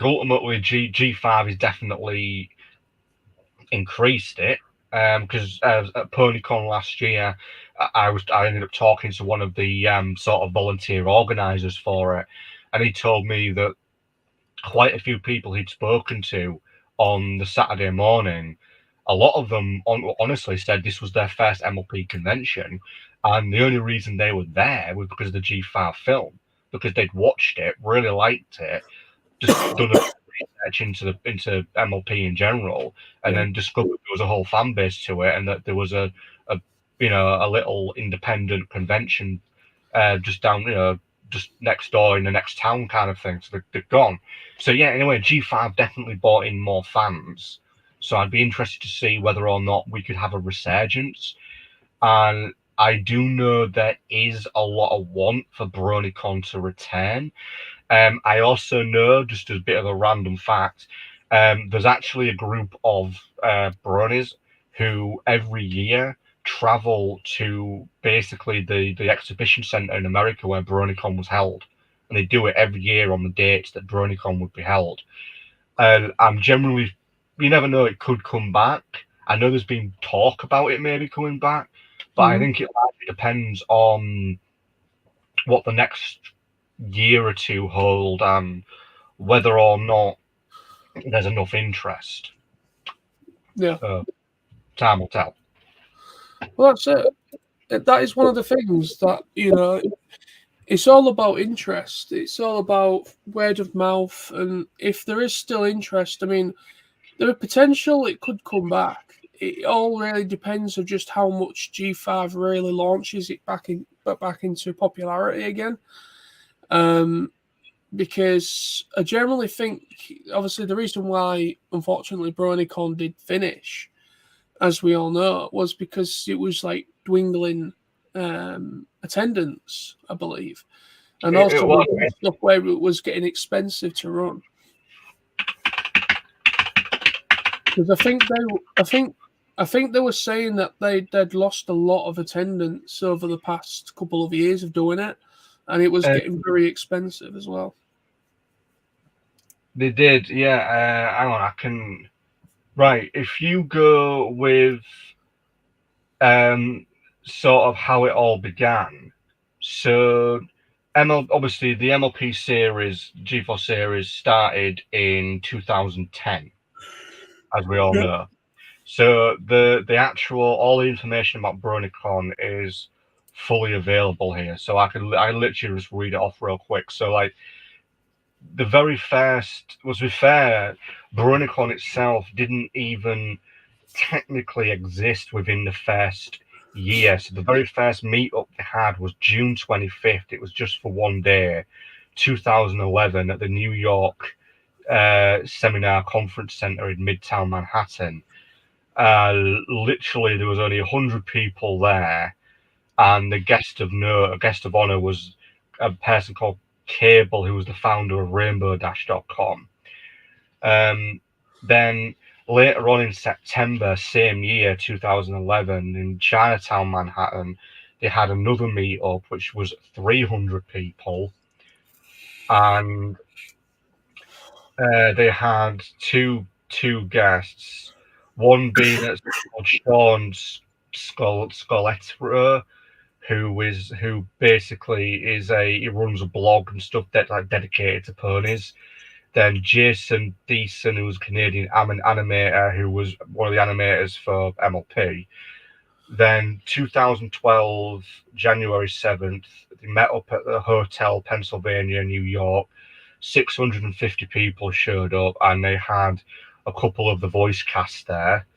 ultimately G5 has definitely increased it, because at PonyCon last year, I ended up talking to one of the sort of volunteer organisers for it, and he told me that quite a few people he'd spoken to on the Saturday morning, a lot of them honestly said this was their first MLP convention, and the only reason they were there was because of the G5 film, because they'd watched it, really liked it, just done a research into MLP in general, and then discovered there was a whole fan base to it, and that there was a little independent convention just down, just next door in the next town kind of thing. So they're gone. So yeah, anyway, G5 definitely brought in more fans. So I'd be interested to see whether or not we could have a resurgence. And I do know there is a lot of want for BronyCon to return. I also know, just as a bit of a random fact, there's actually a group of Bronies who every year travel to basically the exhibition center in America where BronyCon was held. And they do it every year on the dates that BronyCon would be held. I'm generally, you never know, it could come back. I know there's been talk about it maybe coming back, but I think it largely depends on what the next year or two hold and whether or not there's enough interest. Yeah. So time will tell. Well, that's it. That is one of the things that, you know, it's all about interest. It's all about word of mouth. And if there is still interest, I mean, there is potential it could come back. It all really depends on just how much G5 really launches it back into popularity again. Because I generally think, obviously, the reason why, unfortunately, BronyCon did finish, as we all know, was because it was like dwindling attendance, I believe, and also stuff where it was getting expensive to run. Because I think they were saying that they'd lost a lot of attendance over the past couple of years of doing it, and it was getting very expensive as well. They did, yeah. Hang on, I can. Right, if you go with sort of how it all began. So obviously the MLP series, G4 series, started in 2010, as we all know. So the actual all the information about BronyCon is fully available here. So I literally just read it off real quick. So like the very first, was to be fair, BronyCon itself didn't even technically exist within the first year. So the very first meetup they had was June 25th. It was just for one day, 2011, at the New York Seminar Conference Center in Midtown Manhattan. Literally, there was only 100 people there, and the guest of honor was a person called Cable, who was the founder of RainbowDash.com. Then later on in September, same year, 2011, in Chinatown, Manhattan, they had another meetup, which was 300 people. And they had two guests, one being Sean Scoletro, who basically he runs a blog and stuff that like dedicated to ponies. Then Jason Deason, who was a Canadian animator, who was one of the animators for MLP. Then 2012, January 7th, they met up at the Hotel Pennsylvania, New York. 650 people showed up, and they had a couple of the voice cast there.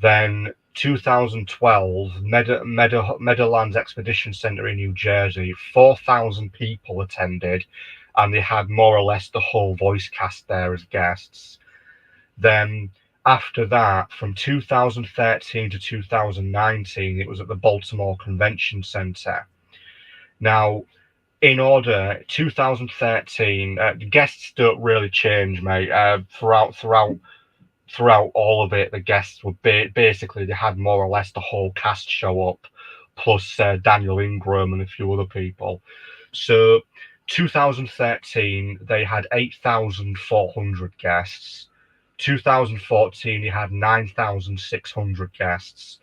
Then 2012, Meadowlands Expedition Center in New Jersey, 4,000 people attended, and they had more or less the whole voice cast there as guests. Then after that, from 2013 to 2019, it was at the Baltimore Convention Center. Now, in order, 2013, the guests don't really change, mate. Throughout all of it, the guests were basically, they had more or less the whole cast show up, plus Daniel Ingram and a few other people. So 2013, they had 8,400 guests. 2014, they had 9,600 guests.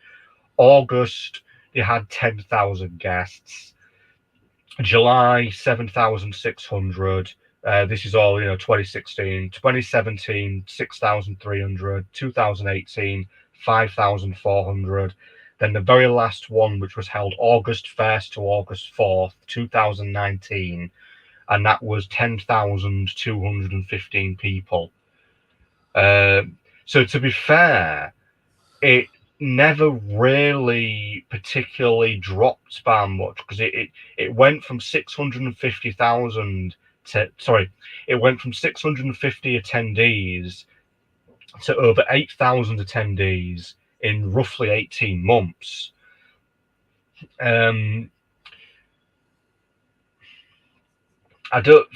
August, they had 10,000 guests. July, 7,600. This is all, 2016. 2017, 6,300. 2018, 5,400. Then the very last one, which was held August 1st to August 4th, 2019, and that was 10,215 people. So to be fair, it never really particularly dropped by much, because it went from 650,000 to, it went from 650 attendees to over 8,000 attendees in roughly 18 months. I don't.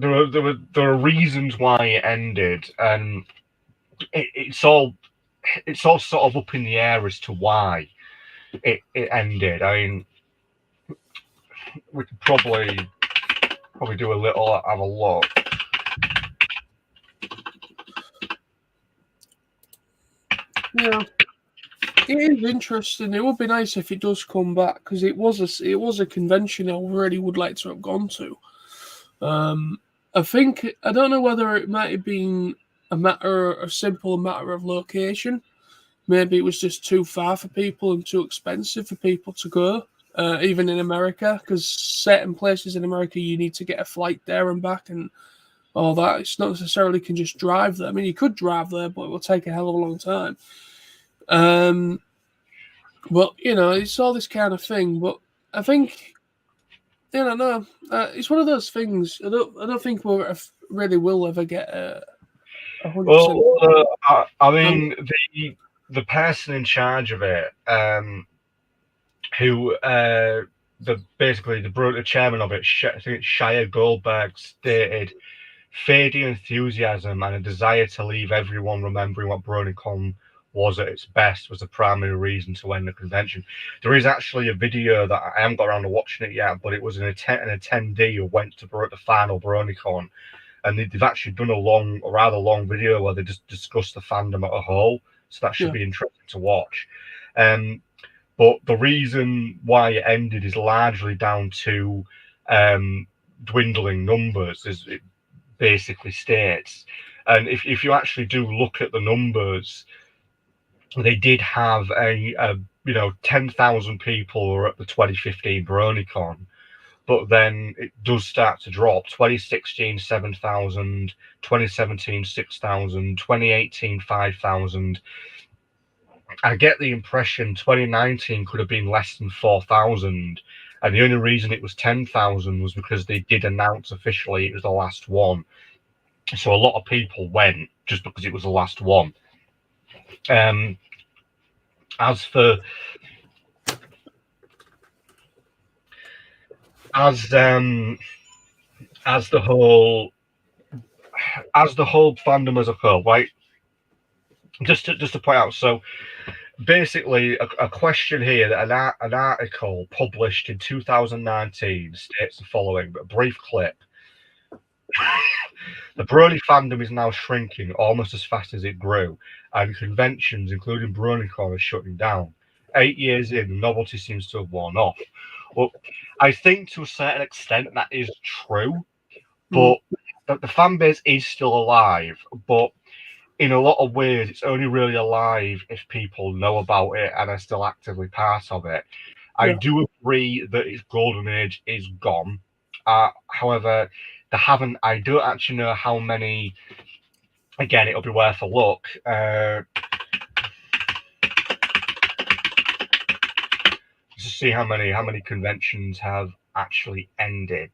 There are reasons why it ended, and it's all sort of up in the air as to why it ended. I mean, we could probably do a little, have a look. Yeah, it is interesting. It would be nice if it does come back because it was a convention I really would like to have gone to. I think I don't know whether it might have been a simple matter of location. Maybe it was just too far for people and too expensive for people to go. Even in America, because certain places in America you need to get a flight there and back and all that. It's not necessarily can just drive there. I mean, you could drive there, but it will take a hell of a long time. But it's all this kind of thing. But I think, no, it's one of those things. I don't think we really will ever get a 100%. Well, I mean, the person in charge of it, who the chairman of it, I think it's Shia Goldberg, stated, "Fading enthusiasm and a desire to leave everyone remembering what BronyCon was at its best was the primary reason to end the convention." There is actually a video that I haven't got around to watching it yet, but it was an attendee who went to the final BronyCon, and they've actually done a rather long video where they just discuss the fandom as a whole. So that should be interesting to watch. But the reason why it ended is largely down to dwindling numbers, as it basically states. And if you actually do look at the numbers, they did have a 10,000 people were at the 2015 BronyCon, but then it does start to drop. 2016, 7,000, 2017, 6,000, 2018, 5,000. I get the impression 2019 could have been less than 4,000, and the only reason it was 10,000 was because they did announce officially it was the last one. So a lot of people went just because it was the last one. As the whole fandom as a whole, right? Just to point out, so basically a question here that an article published in 2019 states the following, but a brief clip. The Brony fandom is now shrinking almost as fast as it grew, and conventions, including BronyCon, are shutting down. 8 years in, the novelty seems to have worn off. Well, I think to a certain extent that is true, but the fan base is still alive. But in a lot of ways, it's only really alive if people know about it and are still actively part of it. I do agree that its golden age is gone. However, I don't actually know how many. Again, it'll be worth a look. To see how many conventions have actually ended.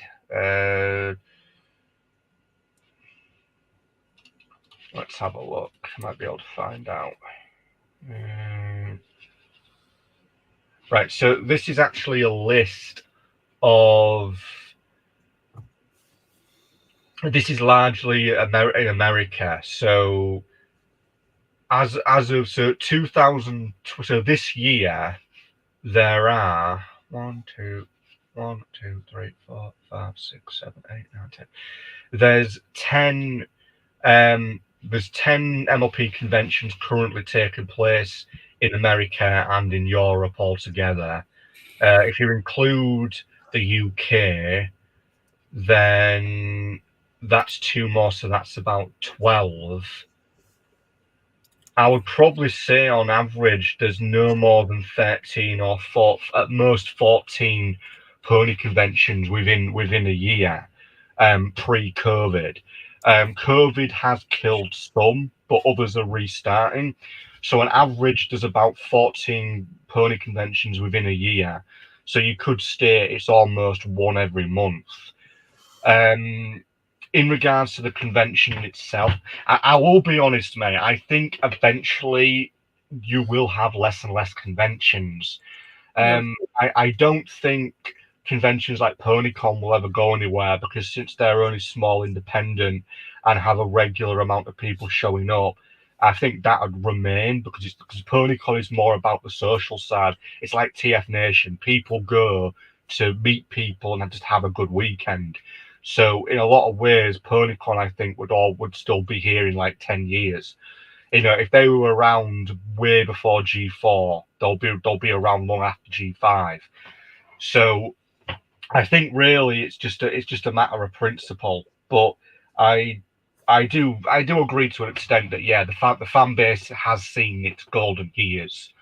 Let's have a look. I might be able to find out. Right, so this is actually a list of. This is largely in America. So as of 2000, so this year there are 1, 2, 3, 4, 5, 6, 7, 8, 9, 10. There's 10. There's 10 MLP conventions currently taking place in America and in Europe altogether. If you include the UK, then that's 2 more, so that's about 12. I would probably say on average there's no more than 13 or at most 14 pony conventions within a year, pre-COVID. COVID has killed some, but others are restarting. So on average, there's about 14 pony conventions within a year. So you could state it's almost one every month. In regards to the convention itself, I will be honest, mate. I think eventually you will have less and less conventions. I don't think conventions like PonyCon will ever go anywhere, because since they're only small, independent, and have a regular amount of people showing up, I think that would remain, because PonyCon is more about the social side. It's like TF Nation. People go to meet people and just have a good weekend. So in a lot of ways, PonyCon, I think, would still be here in like 10 years. You know, if they were around way before G4, they'll be around long after G5. So I think really it's just a matter of principle. But I do agree to an extent that, yeah, the fan base has seen its golden years,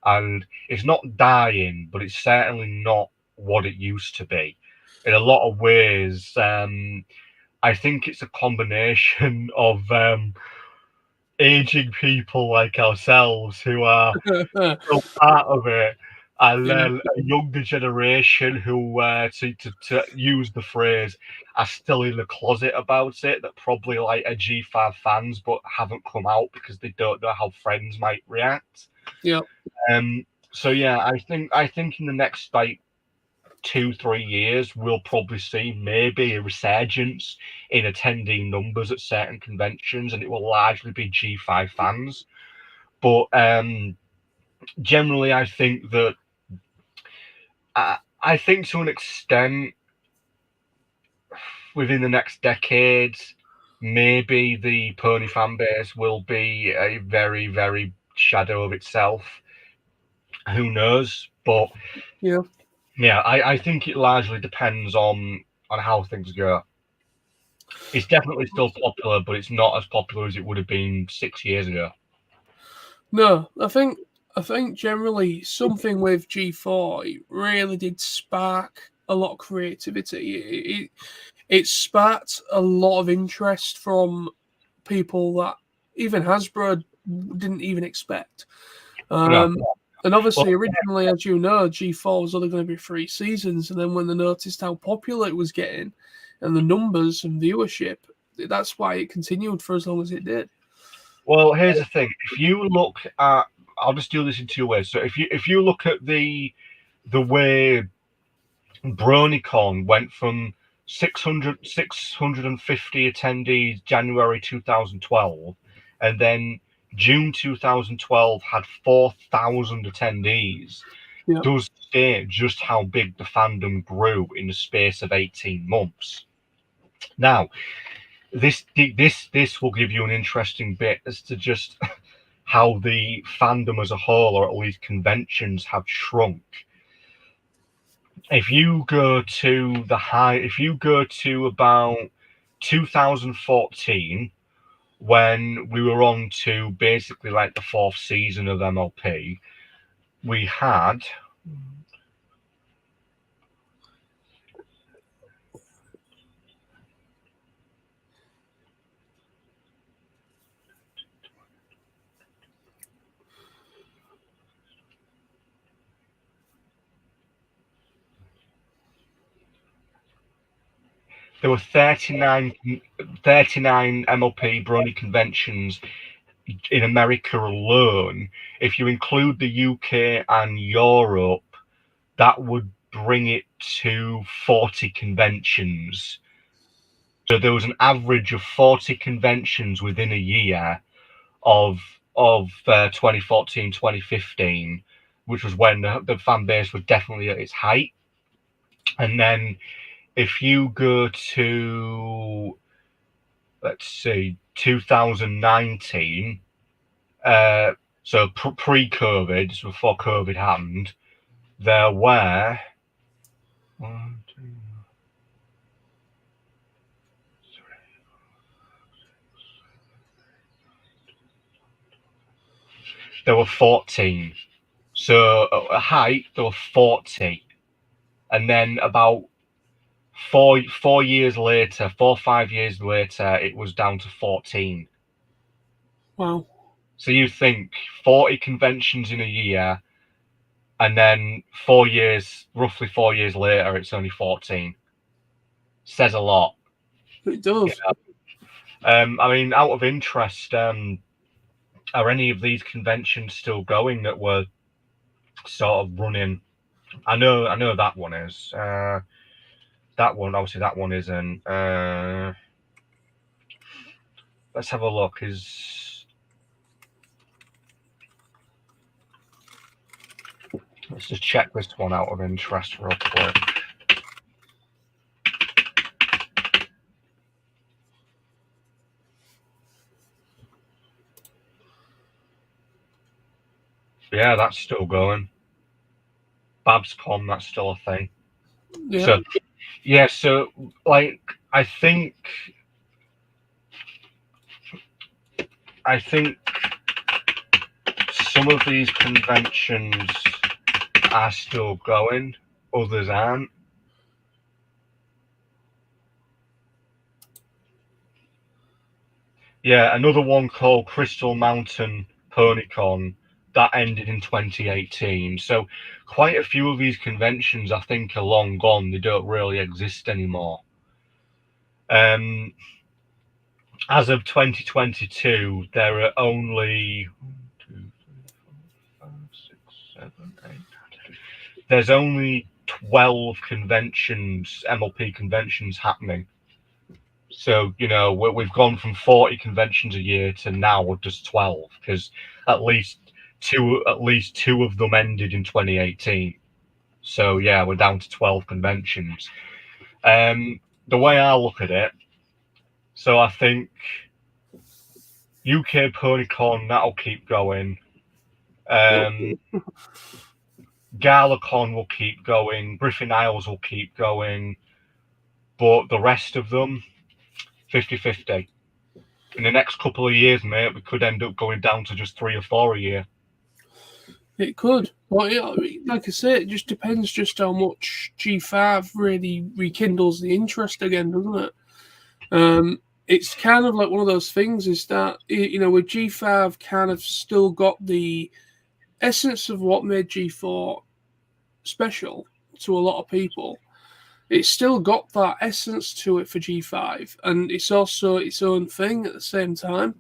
and it's not dying, but it's certainly not what it used to be. In a lot of ways, I think it's a combination of aging people like ourselves who are still part of it, and Yeah. then a younger generation who, to use the phrase, are still in the closet about it, that probably like are G5 fans but haven't come out because they don't know how friends might react. Yeah. So yeah, I think in the next like 2-3 years we'll probably see maybe a resurgence in attending numbers at certain conventions, and it will largely be G5 fans. But generally, I think that I think to an extent, within the next decade, maybe the pony fan base will be a very, very shadow of itself. Who knows? But Yeah. yeah, I think it largely depends on how things go. It's definitely still popular, but it's not as popular as it would have been 6 years ago. No, I think generally something with G4 it really did spark a lot of creativity. It sparked a lot of interest from people that even Hasbro didn't even expect. No. And obviously, Well, originally, as you know, G4 was only going to be 3 seasons, and then when they noticed how popular it was getting, and the numbers and viewership, that's why it continued for as long as it did. well, here's the thing. If you look at, I'll just do this in 2 ways. So if you look at the way BronyCon went from 650 attendees January 2012, and then June 2012 had 4,000 attendees, Yeah. does state just how big the fandom grew in the space of 18 months. Now, this will give you an interesting bit as to just how the fandom as a whole, or at least conventions, have shrunk. If you go to about 2014, when we were on to basically like the 4th season of MLP, we had there were 39 MLP Brony conventions in America alone. If you include the UK and Europe, that would bring it to 40 conventions. So there was an average of 40 conventions within a year of 2014, 2015, which was when the fan base was definitely at its height. And then if you go to, let's see, 2019, so pre-COVID, so before COVID happened, there were there were 14. So at height, there were 40. And then about 4 years later, 4 or 5 years later, it was down to 14. Wow. So you think 40 conventions in a year, and then roughly 4 years later, it's only 14. Says a lot. It does. I mean, out of interest, are any of these conventions still going that were sort of running I know that one is. That one, obviously, that one isn't. Let's have a look. Let's just check this one out of interest real quick. Yeah, that's still going. Babscom, that's still a thing. Yeah. So, yeah, so, like, I think some of these conventions are still going, others aren't. Yeah, another one called Crystal Mountain PonyCon that ended in 2018. So quite a few of these conventions, I think, are long gone. They don't really exist anymore. As of 2022, there are only 1, 2, 3, 4, 5, 6, 7, 8. There's only 12 conventions, MLP conventions happening. So, you know, we've gone from 40 conventions a year to now just 12, because at least two of them ended in 2018. So yeah, we're down to 12 conventions. The way I look at it, so I think UK PonyCon, that'll keep going. GalaCon will keep going. Griffin Isles will keep going. But the rest of them, 50-50. In the next couple of years, mate, we could end up going down to just 3 or 4 a year. It could. Well, yeah, like I say, it just depends just how much G5 really rekindles the interest again, doesn't it? It's kind of like one of those things is that, you know, with G5 kind of still got the essence of what made G4 special to a lot of people. It's still got that essence to it for G5, and it's also its own thing at the same time.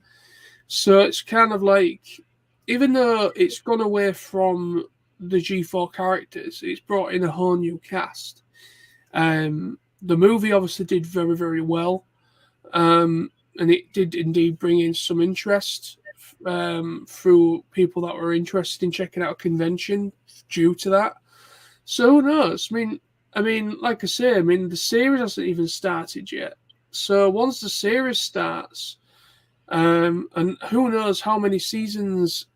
So it's kind of like, even though it's gone away from the G4 characters, it's brought in a whole new cast. The movie obviously did very, very well, and it did indeed bring in some interest through people that were interested in checking out a convention due to that. So who knows? I mean, like I say, the series hasn't even started yet. So once the series starts, and who knows how many seasons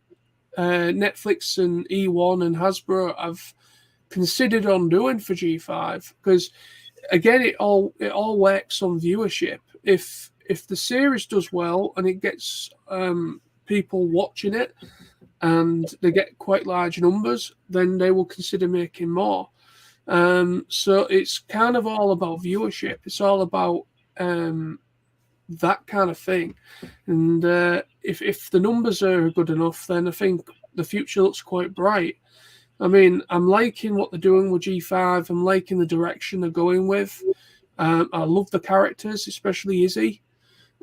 Netflix and E1 and Hasbro have considered on doing for G5, because again, it all works on viewership. If the series does well and it gets people watching it and they get quite large numbers, then they will consider making more. So it's kind of all about viewership. It's all about that kind of thing. And if the numbers are good enough, then I think the future looks quite bright. I mean, I'm liking what they're doing with G5. I'm liking the direction they're going with. I love the characters, especially Izzy.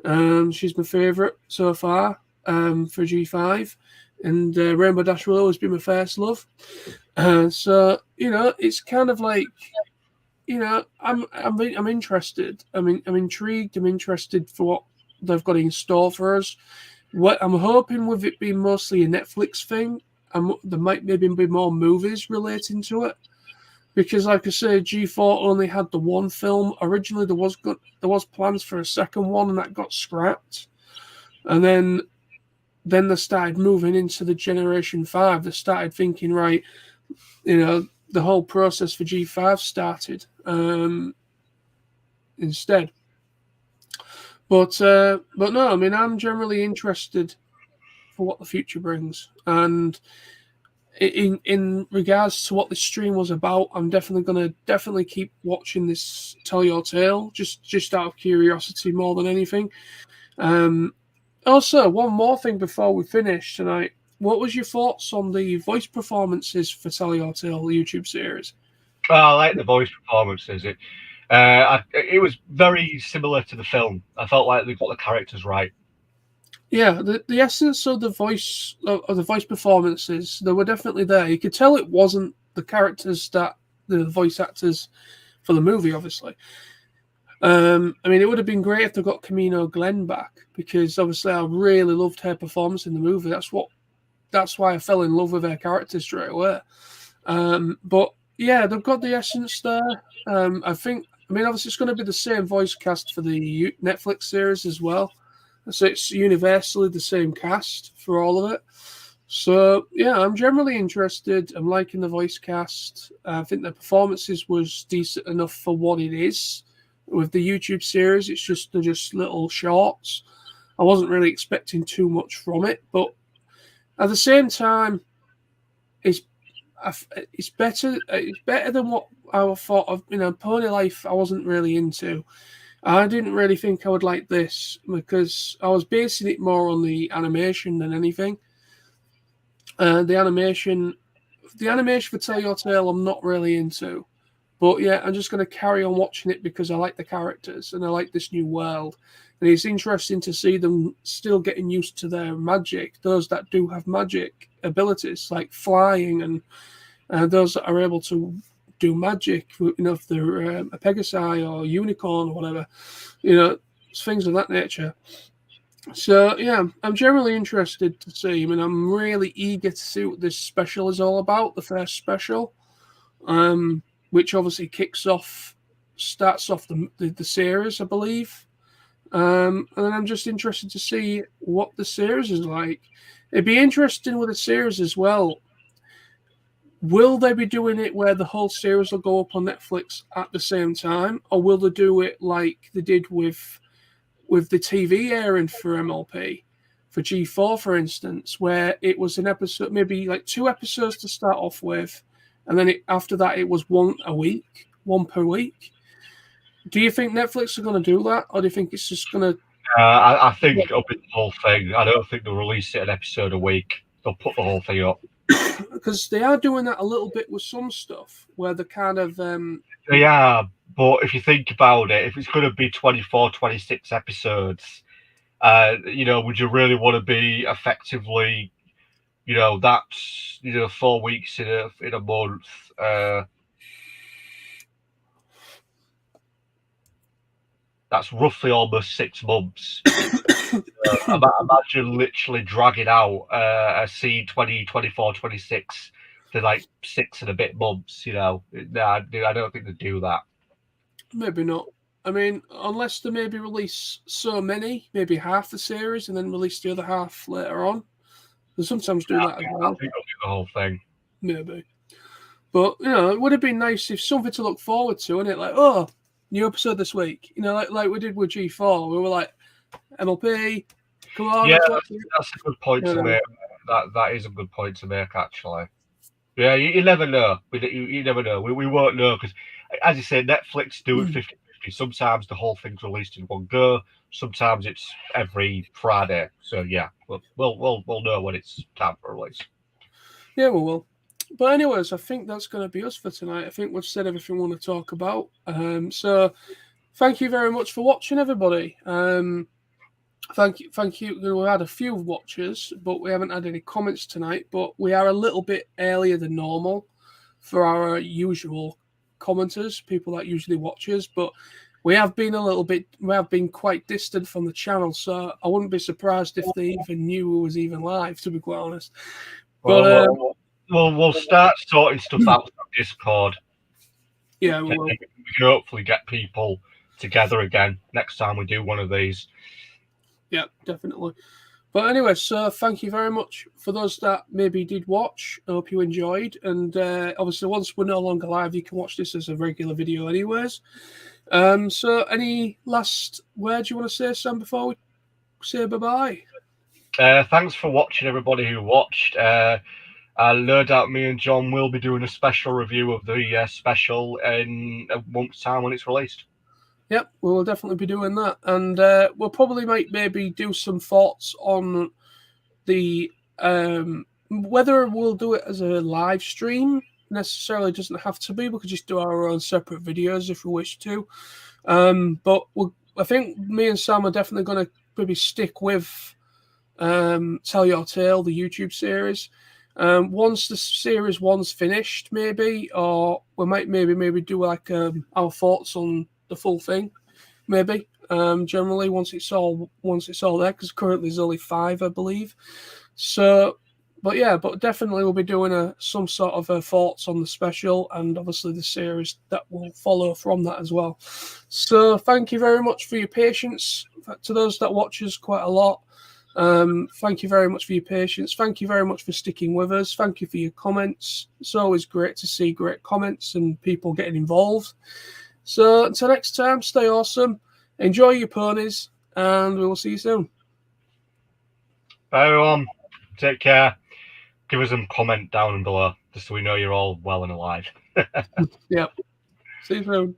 She's my favourite so far for G5. And Rainbow Dash will always be my first love. So, you know, it's kind of like, you know, I'm interested. I'm intrigued. I'm interested for what they've got in store for us. What I'm hoping with it being mostly a Netflix thing, there might maybe be more movies relating to it. Because, like I say, G4 only had the one film. Originally, there was plans for a second one, and that got scrapped. And then they started moving into the Generation 5. They started thinking, right, you know, the whole process for G5 started instead. But no, I mean, I'm generally interested for what the future brings. And in regards to what this stream was about, I'm definitely going to keep watching this Tell Your Tale, just out of curiosity more than anything. Also, one more thing before we finish tonight. What was your thoughts on the voice performances for Tell Your Tale, the YouTube series? Oh, I like the voice performances. It was very similar to the film. I felt like they got the characters right. Yeah, the essence of the voice performances, they were definitely there. You could tell it wasn't the characters that the voice actors for the movie, obviously. I mean, it would have been great if they got Camino Glenn back, because obviously I really loved her performance in the movie. That's why I fell in love with her character straight away. But yeah, they've got the essence there. I mean, obviously it's going to be the same voice cast for the Netflix series as well. So it's universally the same cast for all of it. So yeah, I'm generally interested. I'm liking the voice cast. I think the performances was decent enough for what it is. With the YouTube series, they're just little shorts. I wasn't really expecting too much from it, but at the same time, it's better. It's better than what I thought of. Pony Life I wasn't really into. I didn't really think I would like this because I was basing it more on the animation than anything. The animation for Tell Your Tale I'm not really into. But yeah, I'm just going to carry on watching it because I like the characters and I like this new world. And it's interesting to see them still getting used to their magic, those that do have magic abilities like flying and those that are able to do magic, if they're a Pegasi or a unicorn or whatever, things of that nature. So yeah, I'm generally interested to see. I mean, I'm really eager to see what this special is all about, the first special, which obviously starts off the series, I believe. And then I'm just interested to see what the series is like. It'd be interesting with the series as well. Will they be doing it where the whole series will go up on Netflix at the same time, or will they do it like they did with the TV airing for MLP, for G4, for instance, where it was an episode, maybe like 2 episodes to start off with, and then after that it was one per week. Do you think Netflix are going to do that, or do you think it's just going to? I think it'll be the whole thing. I don't think they'll release it an episode a week. They'll put the whole thing up. Because they are doing that a little bit with some stuff, where they're kind of. They are, but if you think about it, if it's going to be 24, 26 episodes, would you really want to be effectively, that's 4 weeks in a month. That's roughly almost 6 months. Imagine literally dragging out a scene 20, 24, 26 to like 6 and a bit months. No, I don't think they'd do that. Maybe not. I mean, unless they maybe release so many, maybe half the series, and then release the other half later on. They sometimes do that as well. I think they'll do the whole thing. Maybe. But, it would have been nice if something to look forward to, innit? Like, oh, new episode this week. Like we did with G4. We were like, MLP, come on. Yeah, that's a good point to make. That is a good point to make, actually. Yeah, you never know. You never know. We won't know because, as you say, Netflix do it 50-50. Sometimes the whole thing's released in one go. Sometimes it's every Friday. So yeah, we'll know when it's time for release. Yeah, we will. But anyways, I think that's going to be us for tonight. I think we've said everything we want to talk about. So thank you very much for watching, everybody. Thank you. We had a few watchers, but we haven't had any comments tonight. But we are a little bit earlier than normal for our usual commenters, people that usually watch us. But we have been quite distant from the channel, so I wouldn't be surprised if they even knew it was even live, to be quite honest. But we'll start sorting stuff out on Discord. Yeah, we will. We can hopefully get people together again next time we do one of these. Yeah, definitely. But anyway, so thank you very much for those that maybe did watch. I hope you enjoyed. And obviously, once we're no longer live, you can watch this as a regular video anyways. So any last words you want to say, Sam, before we say bye-bye? Thanks for watching, everybody who watched. No doubt me and John will be doing a special review of the special in a month's time when it's released. Yep, we will definitely be doing that. And we'll probably maybe do some thoughts on the whether we'll do it as a live stream. Necessarily doesn't have to be. We could just do our own separate videos if we wish to. But I think me and Sam are definitely going to maybe stick with Tell Your Tale, the YouTube series. Once the series one's finished, maybe, or we might maybe do like our thoughts on the full thing, maybe. Generally, once it's all there, because currently there's only 5, I believe. So, but definitely we'll be doing some sort of thoughts on the special, and obviously the series that will follow from that as well. So, thank you very much for your patience. To those that watch us quite a lot, thank you very much for your patience. Thank you very much for sticking with us. Thank you for your comments. It's always great to see great comments and people getting involved. So, until next time, stay awesome. Enjoy your ponies, and we will see you soon. Bye, everyone. Take care. Give us a comment down below, just so we know you're all well and alive. Yep. See you soon.